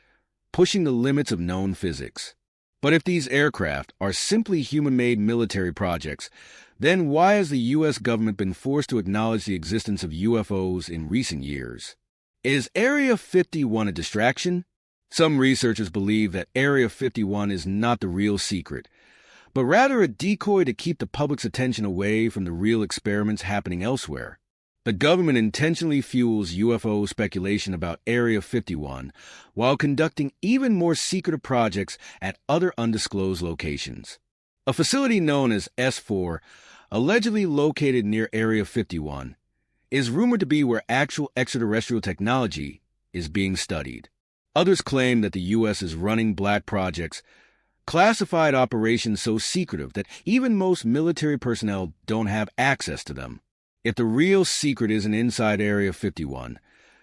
pushing the limits of known physics. But if these aircraft are simply human-made military projects, then why has the U.S. government been forced to acknowledge the existence of UFOs in recent years? Is Area 51 a distraction? Some researchers believe that Area 51 is not the real secret, but rather a decoy to keep the public's attention away from the real experiments happening elsewhere. The government intentionally fuels UFO speculation about Area 51 while conducting even more secretive projects at other undisclosed locations. A facility known as S4, allegedly located near Area 51, is rumored to be where actual extraterrestrial technology is being studied. Others claim that the U.S. is running black projects, classified operations so secretive that even most military personnel don't have access to them. If the real secret isn't inside Area 51,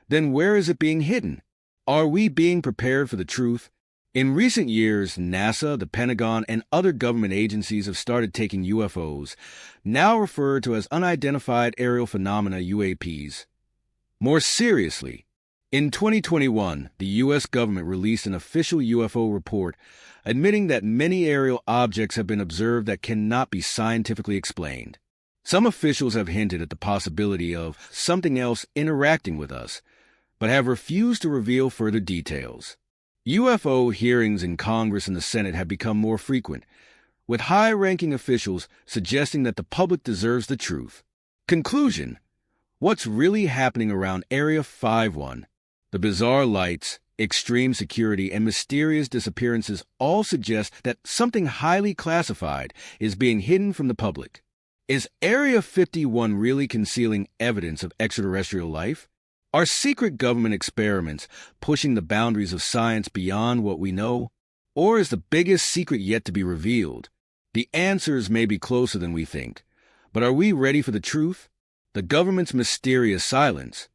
then where is it being hidden? Are we being prepared for the truth? In recent years, NASA, the Pentagon, and other government agencies have started taking UFOs, now referred to as unidentified aerial phenomena UAPs, more seriously. In 2021, the U.S. government released an official UFO report admitting that many aerial objects have been observed that cannot be scientifically explained. Some officials have hinted at the possibility of something else interacting with us, but have refused to reveal further details. UFO hearings in Congress and the Senate have become more frequent, with high-ranking officials suggesting that the public deserves the truth. Conclusion: what's really happening around Area 51? The bizarre lights, extreme security, and mysterious disappearances all suggest that something highly classified is being hidden from the public. Is Area 51 really concealing evidence of extraterrestrial life? Are secret government experiments pushing the boundaries of science beyond what we know? Or is the biggest secret yet to be revealed? The answers may be closer than we think, but are we ready for the truth? The government's mysterious silence.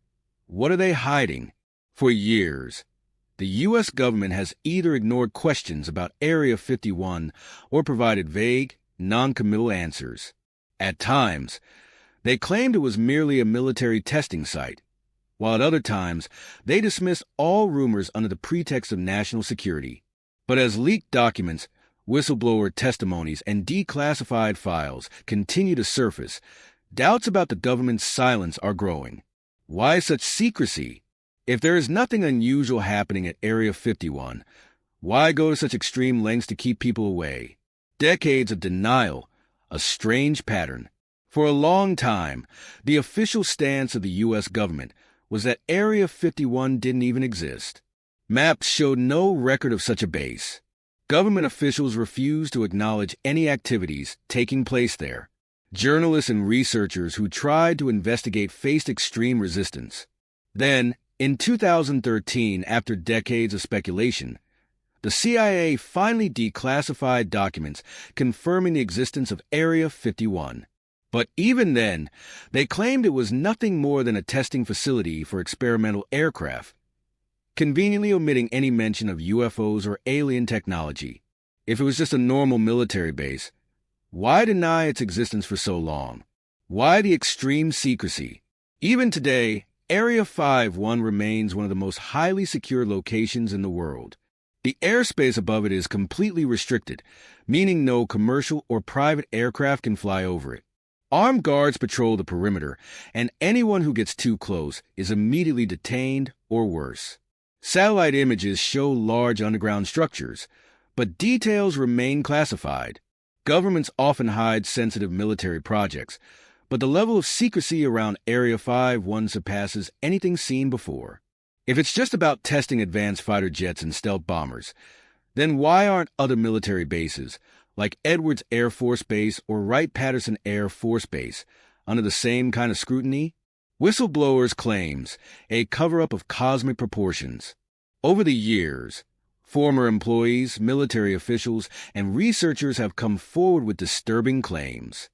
What are they hiding? For years, the U.S. government has either ignored questions about Area 51 or provided vague, non-committal answers. At times, they claimed it was merely a military testing site, while at other times, they dismissed all rumors under the pretext of national security. But as leaked documents, whistleblower testimonies, and declassified files continue to surface, doubts about the government's silence are growing. Why such secrecy? If there is nothing unusual happening at Area 51, why go to such extreme lengths to keep people away? Decades of denial, a strange pattern. For a long time, the official stance of the U.S. government was that Area 51 didn't even exist. Maps showed no record of such a base. Government officials refused to acknowledge any activities taking place there. Journalists and researchers who tried to investigate faced extreme resistance. Then, in 2013, after decades of speculation, the CIA finally declassified documents confirming the existence of Area 51. But even then, they claimed it was nothing more than a testing facility for experimental aircraft, conveniently omitting any mention of UFOs or alien technology. If it was just a normal military base, why deny its existence for so long? Why the extreme secrecy? Even today, Area 51 remains one of the most highly secure locations in the world. The airspace above it is completely restricted, meaning no commercial or private aircraft can fly over it. Armed guards patrol the perimeter, and anyone who gets too close is immediately detained or worse. Satellite images show large underground structures, but details remain classified. Governments often hide sensitive military projects, but the level of secrecy around Area 51 surpasses anything seen before. If it's just about testing advanced fighter jets and stealth bombers, then why aren't other military bases, like Edwards Air Force Base or Wright-Patterson Air Force Base, under the same kind of scrutiny? Whistleblowers claims a cover-up of cosmic proportions. Over the years, former employees, military officials, and researchers have come forward with disturbing claims.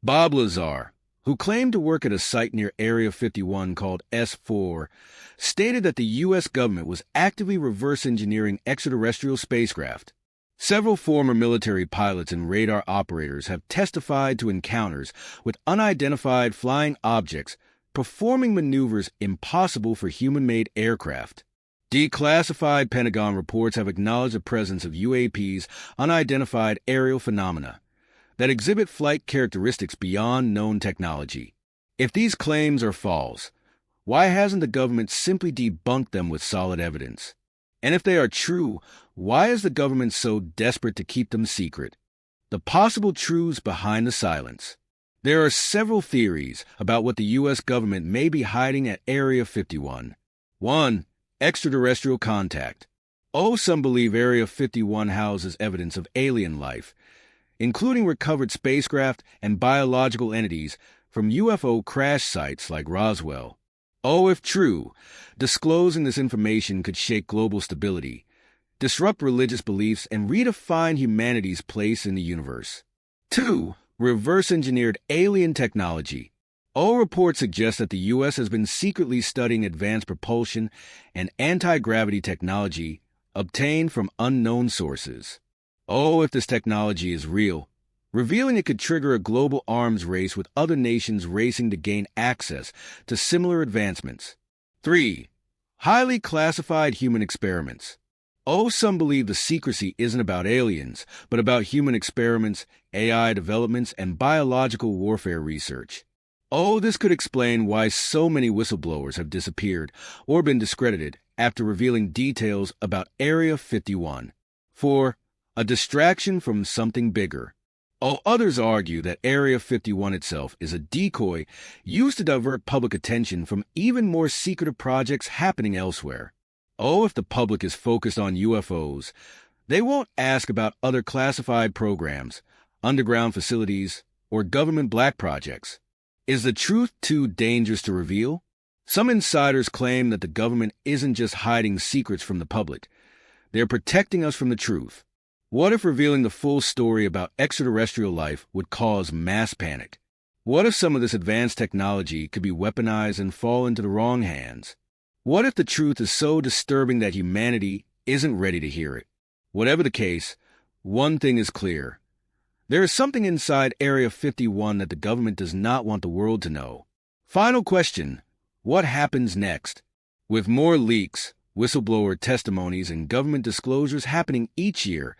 Bob Lazar, who claimed to work at a site near Area 51 called S4, stated that the U.S. government was actively reverse engineering extraterrestrial spacecraft. Several former military pilots and radar operators have testified to encounters with unidentified flying objects performing maneuvers impossible for human-made aircraft. Declassified Pentagon reports have acknowledged the presence of UAPs, unidentified aerial phenomena, that exhibit flight characteristics beyond known technology. If these claims are false, why hasn't the government simply debunked them with solid evidence? And if they are true, why is the government so desperate to keep them secret? The possible truths behind the silence. There are several theories about what the U.S. government may be hiding at Area 51. 1. Extraterrestrial contact. Some believe Area 51 houses evidence of alien life, including recovered spacecraft and biological entities from UFO crash sites like Roswell. If true, disclosing this information could shake global stability, disrupt religious beliefs, and redefine humanity's place in the universe. 2. Reverse-engineered alien technology. Reports suggest that the U.S. has been secretly studying advanced propulsion and anti-gravity technology obtained from unknown sources. If this technology is real, revealing it could trigger a global arms race with other nations racing to gain access to similar advancements. 3. Highly classified human experiments. Some believe the secrecy isn't about aliens, but about human experiments, AI developments, and biological warfare research. This could explain why so many whistleblowers have disappeared or been discredited after revealing details about Area 51. 4. A distraction from something bigger. Others argue that Area 51 itself is a decoy used to divert public attention from even more secretive projects happening elsewhere. Oh, if the public is focused on UFOs, they won't ask about other classified programs, underground facilities, or government black projects. Is the truth too dangerous to reveal? Some insiders claim that the government isn't just hiding secrets from the public. They're protecting us from the truth. What if revealing the full story about extraterrestrial life would cause mass panic? What if some of this advanced technology could be weaponized and fall into the wrong hands? What if the truth is so disturbing that humanity isn't ready to hear it? Whatever the case, one thing is clear. There is something inside Area 51 that the government does not want the world to know. Final question: what happens next? With more leaks, whistleblower testimonies, and government disclosures happening each year,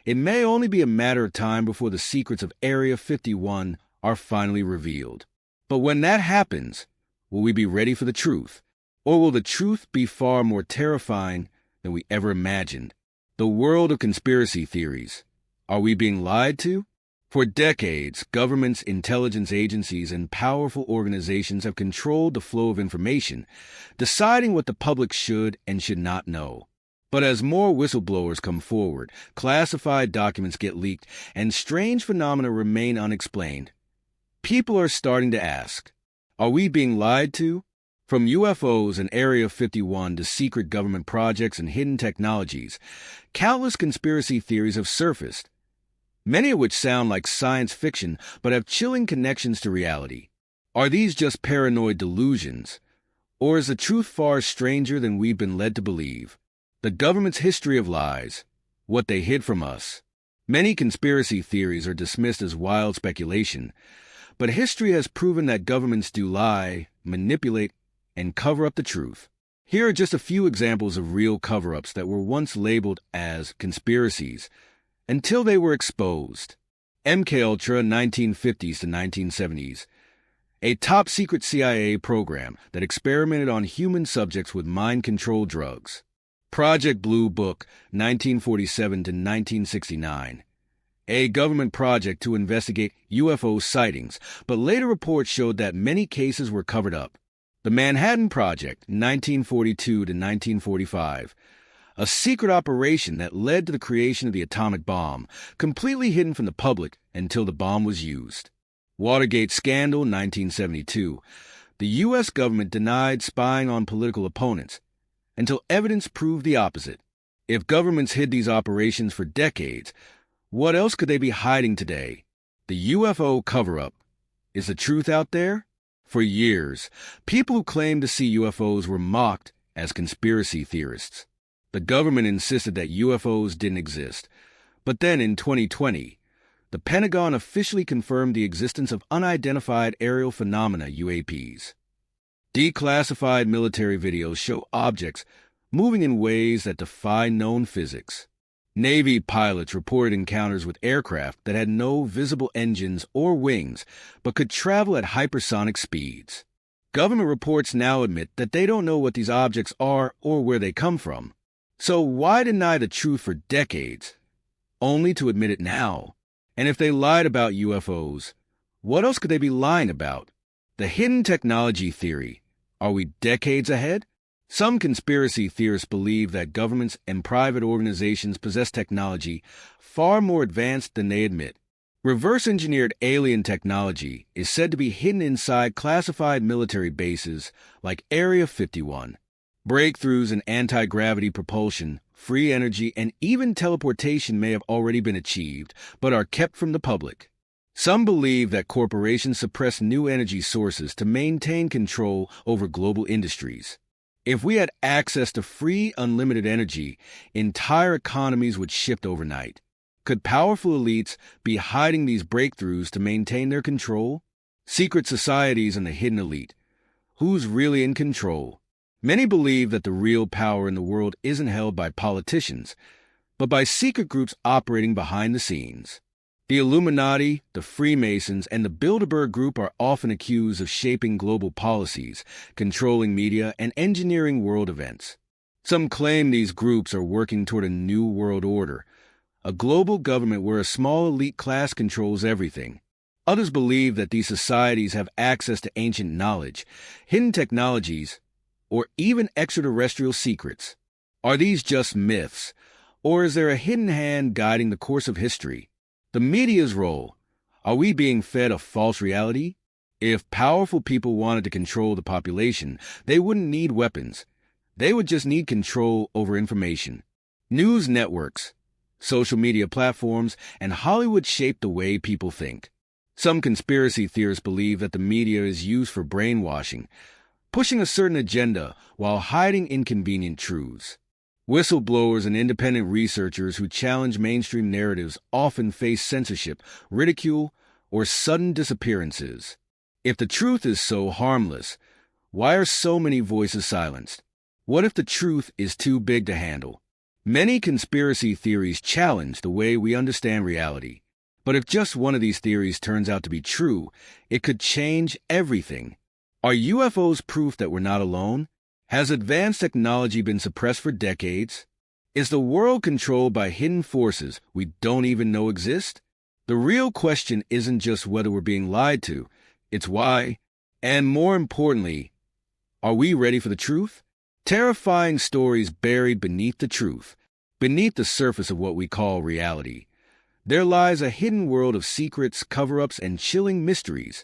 it may only be a matter of time before the secrets of Area 51 are finally revealed. But when that happens, will we be ready for the truth? Or will the truth be far more terrifying than we ever imagined? The world of conspiracy theories. Are we being lied to? For decades, governments, intelligence agencies, and powerful organizations have controlled the flow of information, deciding what the public should and should not know. But as more whistleblowers come forward, classified documents get leaked, and strange phenomena remain unexplained, people are starting to ask, are we being lied to? From UFOs and Area 51 to secret government projects and hidden technologies, countless conspiracy theories have surfaced, many of which sound like science fiction but have chilling connections to reality. Are these just paranoid delusions? Or is the truth far stranger than we've been led to believe? The government's history of lies, what they hid from us. Many conspiracy theories are dismissed as wild speculation, but history has proven that governments do lie, manipulate, and cover up the truth. Here are just a few examples of real cover-ups that were once labeled as conspiracies until they were exposed. MKUltra 1950s to 1970s, a top-secret CIA program that experimented on human subjects with mind-control drugs. Project Blue Book 1947 to 1969, a government project to investigate UFO sightings, but later reports showed that many cases were covered up. The Manhattan Project 1942 to 1945, a secret operation that led to the creation of the atomic bomb, completely hidden from the public until the bomb was used. Watergate Scandal 1972, the U.S. government denied spying on political opponents until evidence proved the opposite. If governments hid these operations for decades, what else could they be hiding today? The UFO cover-up. Is the truth out there? For years, people who claimed to see UFOs were mocked as conspiracy theorists. The government insisted that UFOs didn't exist. But then in 2020, the Pentagon officially confirmed the existence of unidentified aerial phenomena, UAPs. Declassified military videos show objects moving in ways that defy known physics. Navy pilots reported encounters with aircraft that had no visible engines or wings but could travel at hypersonic speeds. Government reports now admit that they don't know what these objects are or where they come from. So why deny the truth for decades, only to admit it now? And if they lied about UFOs, what else could they be lying about? The hidden technology theory. Are we decades ahead? Some conspiracy theorists believe that governments and private organizations possess technology far more advanced than they admit. Reverse-engineered alien technology is said to be hidden inside classified military bases like Area 51. Breakthroughs in anti-gravity propulsion, free energy, and even teleportation may have already been achieved, but are kept from the public. Some believe that corporations suppress new energy sources to maintain control over global industries. If we had access to free, unlimited energy, entire economies would shift overnight. Could powerful elites be hiding these breakthroughs to maintain their control? Secret societies and the hidden elite. Who's really in control? Many believe that the real power in the world isn't held by politicians, but by secret groups operating behind the scenes. The Illuminati, the Freemasons, and the Bilderberg Group are often accused of shaping global policies, controlling media, and engineering world events. Some claim these groups are working toward a new world order, a global government where a small elite class controls everything. Others believe that these societies have access to ancient knowledge, hidden technologies, or even extraterrestrial secrets. Are these just myths, or is there a hidden hand guiding the course of history? The media's role. Are we being fed a false reality? If powerful people wanted to control the population, they wouldn't need weapons. They would just need control over information. News networks, social media platforms, and Hollywood shape the way people think. Some conspiracy theorists believe that the media is used for brainwashing, pushing a certain agenda while hiding inconvenient truths. Whistleblowers and independent researchers who challenge mainstream narratives often face censorship, ridicule, or sudden disappearances. If the truth is so harmless, why are so many voices silenced? What if the truth is too big to handle? Many conspiracy theories challenge the way we understand reality. But if just one of these theories turns out to be true, it could change everything. Are UFOs proof that we're not alone? Has advanced technology been suppressed for decades? Is the world controlled by hidden forces we don't even know exist? The real question isn't just whether we're being lied to, it's why. And more importantly, are we ready for the truth? Terrifying stories buried beneath the truth, beneath the surface of what we call reality. There lies a hidden world of secrets, cover-ups, and chilling mysteries.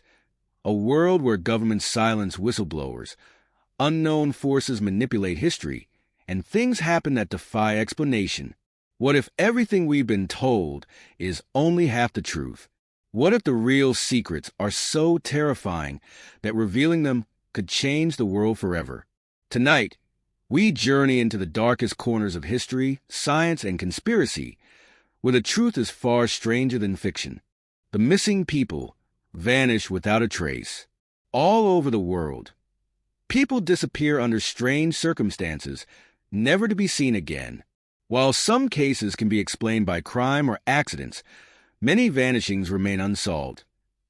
A world where governments silence whistleblowers, unknown forces manipulate history, and things happen that defy explanation. What if everything we've been told is only half the truth? What if the real secrets are so terrifying that revealing them could change the world forever? Tonight, we journey into the darkest corners of history, science, and conspiracy, where the truth is far stranger than fiction. The missing people vanish without a trace. All over the world, people disappear under strange circumstances, never to be seen again. While some cases can be explained by crime or accidents, many vanishings remain unsolved,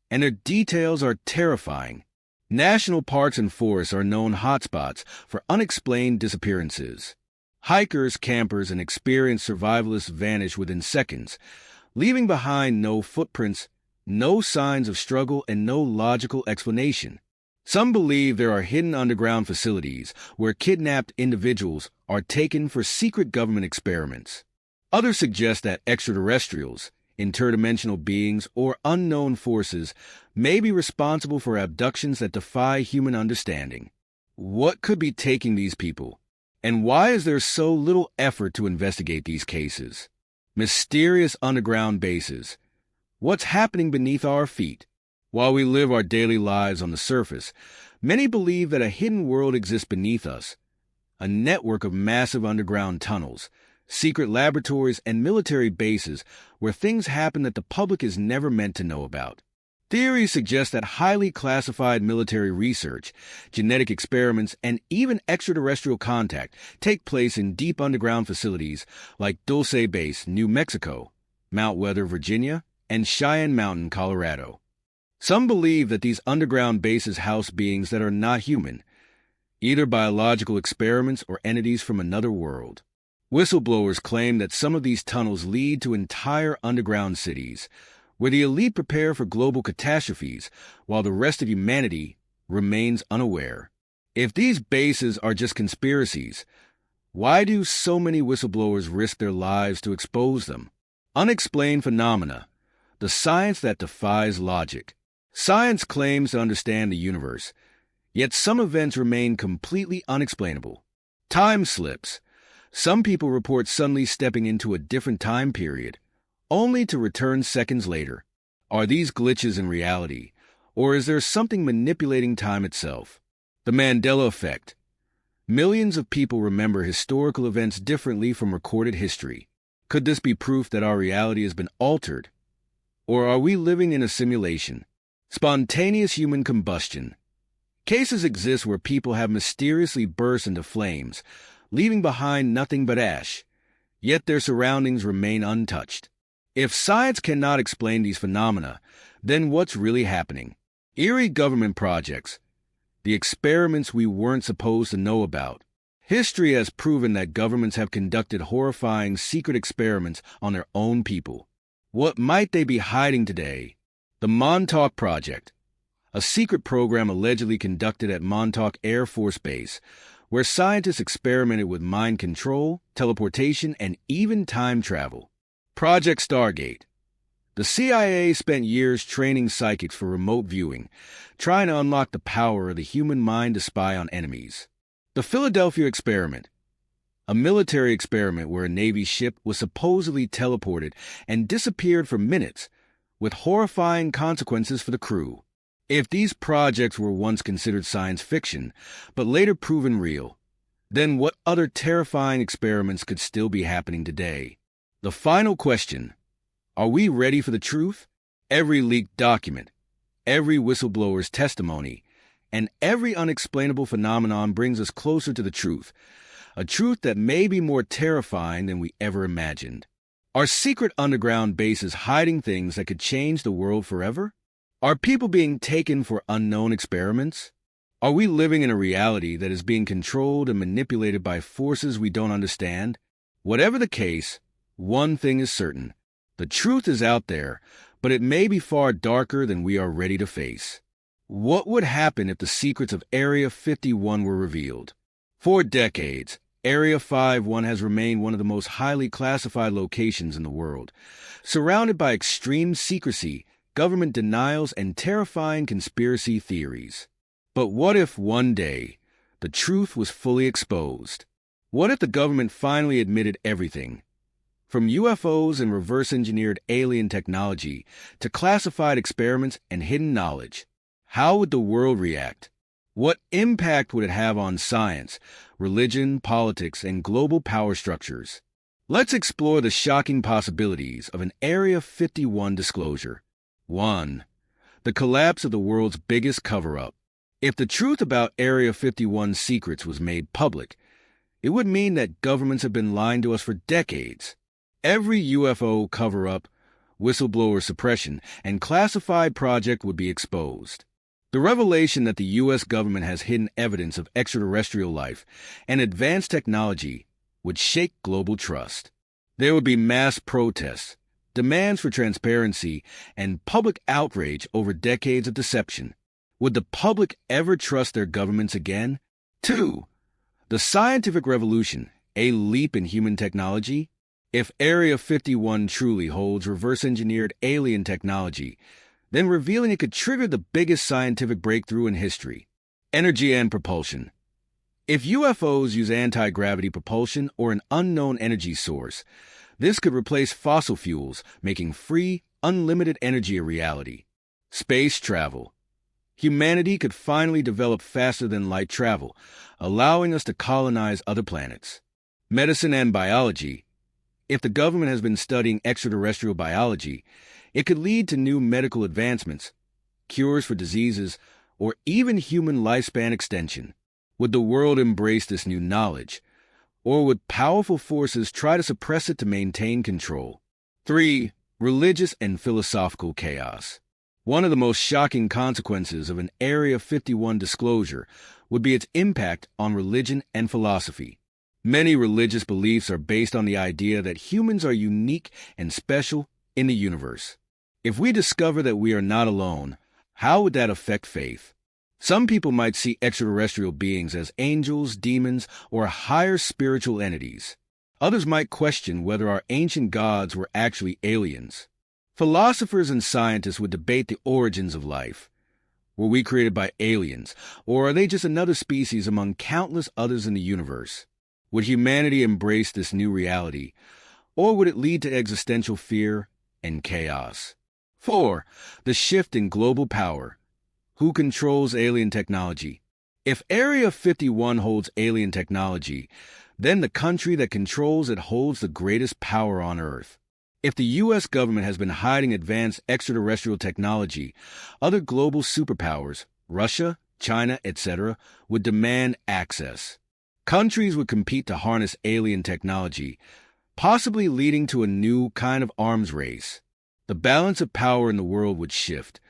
and their details are terrifying. National parks and forests are known hotspots for unexplained disappearances. Hikers, campers, and experienced survivalists vanish within seconds, leaving behind no footprints, no signs of struggle, and no logical explanation. Some believe there are hidden underground facilities where kidnapped individuals are taken for secret government experiments. Others suggest that extraterrestrials, interdimensional beings, or unknown forces may be responsible for abductions that defy human understanding. What could be taking these people? And why is there so little effort to investigate these cases? Mysterious underground bases. What's happening beneath our feet? While we live our daily lives on the surface, many believe that a hidden world exists beneath us, a network of massive underground tunnels, secret laboratories, and military bases where things happen that the public is never meant to know about. Theories suggest that highly classified military research, genetic experiments, and even extraterrestrial contact take place in deep underground facilities like Dulce Base, New Mexico, Mount Weather, Virginia, and Cheyenne Mountain, Colorado. Some believe that these underground bases house beings that are not human, either biological experiments or entities from another world. Whistleblowers claim that some of these tunnels lead to entire underground cities, where the elite prepare for global catastrophes while the rest of humanity remains unaware. If these bases are just conspiracies, why do so many whistleblowers risk their lives to expose them? Unexplained phenomena, the science that defies logic. Science claims to understand the universe, yet some events remain completely unexplainable. Time slips. Some people report suddenly stepping into a different time period, only to return seconds later. Are these glitches in reality, or is there something manipulating time itself? The Mandela effect. Millions of people remember historical events differently from recorded history. Could this be proof that our reality has been altered? Or are we living in a simulation? Spontaneous human combustion. Cases exist where people have mysteriously burst into flames, leaving behind nothing but ash, yet their surroundings remain untouched. If science cannot explain these phenomena, then what's really happening? Eerie government projects, the experiments we weren't supposed to know about. History has proven that governments have conducted horrifying secret experiments on their own people. What might they be hiding today? The Montauk Project, a secret program allegedly conducted at Montauk Air Force Base, where scientists experimented with mind control, teleportation, and even time travel. Project Stargate. The CIA spent years training psychics for remote viewing, trying to unlock the power of the human mind to spy on enemies. The Philadelphia Experiment. A military experiment where a Navy ship was supposedly teleported and disappeared for minutes, with horrifying consequences for the crew. If these projects were once considered science fiction, but later proven real, then what other terrifying experiments could still be happening today? The final question: are we ready for the truth? Every leaked document, every whistleblower's testimony, and every unexplainable phenomenon brings us closer to the truth, a truth that may be more terrifying than we ever imagined. Are secret underground bases hiding things that could change the world forever? Are people being taken for unknown experiments? Are we living in a reality that is being controlled and manipulated by forces we don't understand? Whatever the case, one thing is certain: the truth is out there, but it may be far darker than we are ready to face. What would happen if the secrets of Area 51 were revealed? For decades, Area 51 has remained one of the most highly classified locations in the world, surrounded by extreme secrecy, government denials, and terrifying conspiracy theories. But what if one day the truth was fully exposed? What if the government finally admitted everything? From UFOs and reverse-engineered alien technology to classified experiments and hidden knowledge. How would the world react? What impact would it have on science, religion, politics, and global power structures? Let's explore the shocking possibilities of an Area 51 disclosure. 1. The collapse of the world's biggest cover-up. If the truth about Area 51's secrets was made public, it would mean that governments have been lying to us for decades. Every UFO cover-up, whistleblower suppression, and classified project would be exposed. The revelation that the U.S. government has hidden evidence of extraterrestrial life and advanced technology would shake global trust. There would be mass protests, demands for transparency, and public outrage over decades of deception. Would the public ever trust their governments again? 2. The scientific revolution, a leap in human technology. If Area 51 truly holds reverse-engineered alien technology, then revealing it could trigger the biggest scientific breakthrough in history. Energy and propulsion. If UFOs use anti-gravity propulsion or an unknown energy source, this could replace fossil fuels, making free, unlimited energy a reality. Space travel. Humanity could finally develop faster-than-light travel, allowing us to colonize other planets. Medicine and biology. If the government has been studying extraterrestrial biology, it could lead to new medical advancements, cures for diseases, or even human lifespan extension. Would the world embrace this new knowledge, or would powerful forces try to suppress it to maintain control? 3. Religious and philosophical chaos. One of the most shocking consequences of an Area 51 disclosure would be its impact on religion and philosophy. Many religious beliefs are based on the idea that humans are unique and special in the universe. If we discover that we are not alone, how would that affect faith? Some people might see extraterrestrial beings as angels, demons, or higher spiritual entities. Others might question whether our ancient gods were actually aliens. Philosophers and scientists would debate the origins of life. Were we created by aliens, or are they just another species among countless others in the universe? Would humanity embrace this new reality, or would it lead to existential fear and chaos? 4. The shift in global power. Who controls alien technology? If Area 51 holds alien technology, then the country that controls it holds the greatest power on Earth. If the U.S. government has been hiding advanced extraterrestrial technology, other global superpowers, Russia, China, etc., would demand access. Countries would compete to harness alien technology, possibly leading to a new kind of arms race. The balance of power in the world would shift.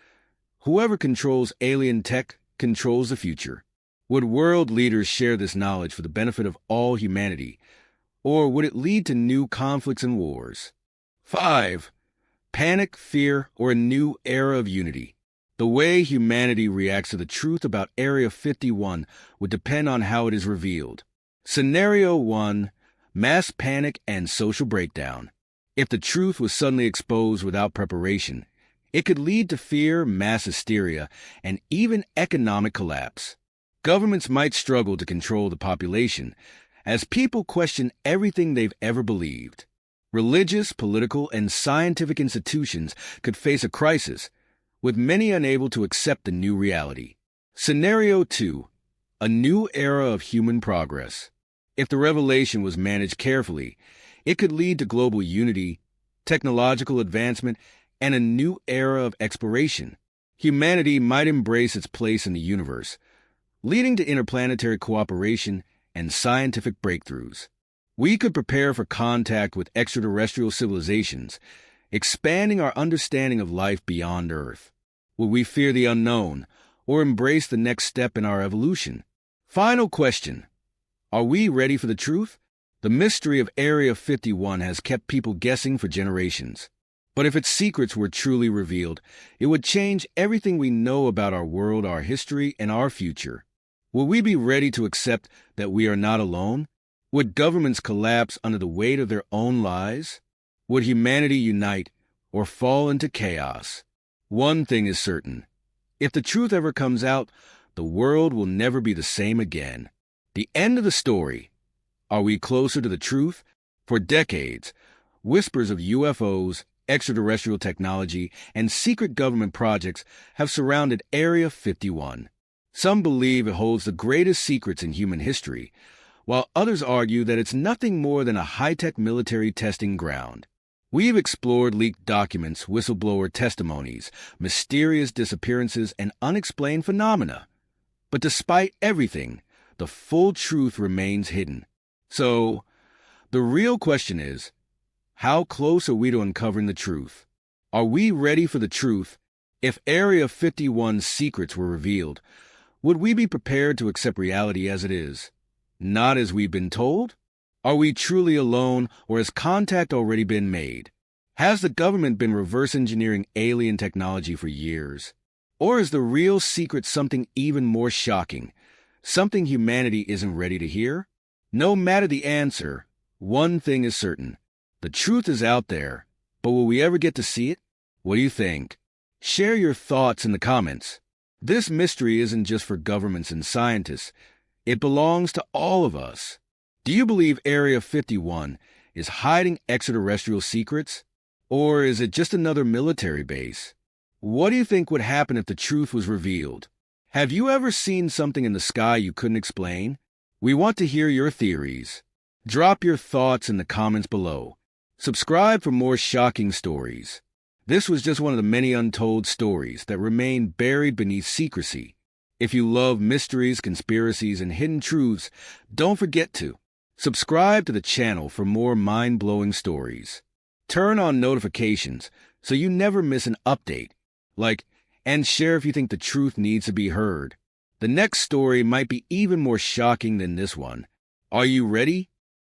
Whoever controls alien tech controls the future. Would world leaders share this knowledge for the benefit of all humanity, or would it lead to new conflicts and wars? 5. Panic, fear, or a new era of unity. The way humanity reacts to the truth about Area 51 would depend on how it is revealed. Scenario 1. Mass panic and social breakdown. If the truth was suddenly exposed without preparation, it could lead to fear, mass hysteria, and even economic collapse. Governments might struggle to control the population as people question everything they've ever believed. Religious, political, and scientific institutions could face a crisis, with many unable to accept the new reality. Scenario 2. A new era of human progress. If the revelation was managed carefully, it could lead to global unity, technological advancement, and a new era of exploration. Humanity might embrace its place in the universe, leading to interplanetary cooperation and scientific breakthroughs. We could prepare for contact with extraterrestrial civilizations, expanding our understanding of life beyond Earth. Will we fear the unknown or embrace the next step in our evolution? Final question. Are we ready for the truth? The mystery of Area 51 has kept people guessing for generations. But if its secrets were truly revealed, it would change everything we know about our world, our history, and our future. Will we be ready to accept that we are not alone? Would governments collapse under the weight of their own lies? Would humanity unite or fall into chaos? One thing is certain. If the truth ever comes out, the world will never be the same again. The end of the story. Are we closer to the truth? For decades, whispers of UFOs, extraterrestrial technology, and secret government projects have surrounded Area 51. Some believe it holds the greatest secrets in human history, while others argue that it's nothing more than a high-tech military testing ground. We've explored leaked documents, whistleblower testimonies, mysterious disappearances, and unexplained phenomena. But despite everything, the full truth remains hidden. So, the real question is, how close are we to uncovering the truth? Are we ready for the truth? If Area 51's secrets were revealed, would we be prepared to accept reality as it is, not as we've been told? Are we truly alone, or has contact already been made? Has the government been reverse engineering alien technology for years? Or is the real secret something even more shocking, something humanity isn't ready to hear? No matter the answer, one thing is certain. The truth is out there, but will we ever get to see it? What do you think? Share your thoughts in the comments. This mystery isn't just for governments and scientists. It belongs to all of us. Do you believe Area 51 is hiding extraterrestrial secrets? Or is it just another military base? What do you think would happen if the truth was revealed? Have you ever seen something in the sky you couldn't explain? We want to hear your theories. Drop your thoughts in the comments below. Subscribe for more shocking stories. This was just one of the many untold stories that remain buried beneath secrecy. If you love mysteries, conspiracies, and hidden truths, don't forget to subscribe to the channel for more mind-blowing stories. Turn on notifications so you never miss an update. Like and share if you think the truth needs to be heard. The next story might be even more shocking than this one. Are you ready?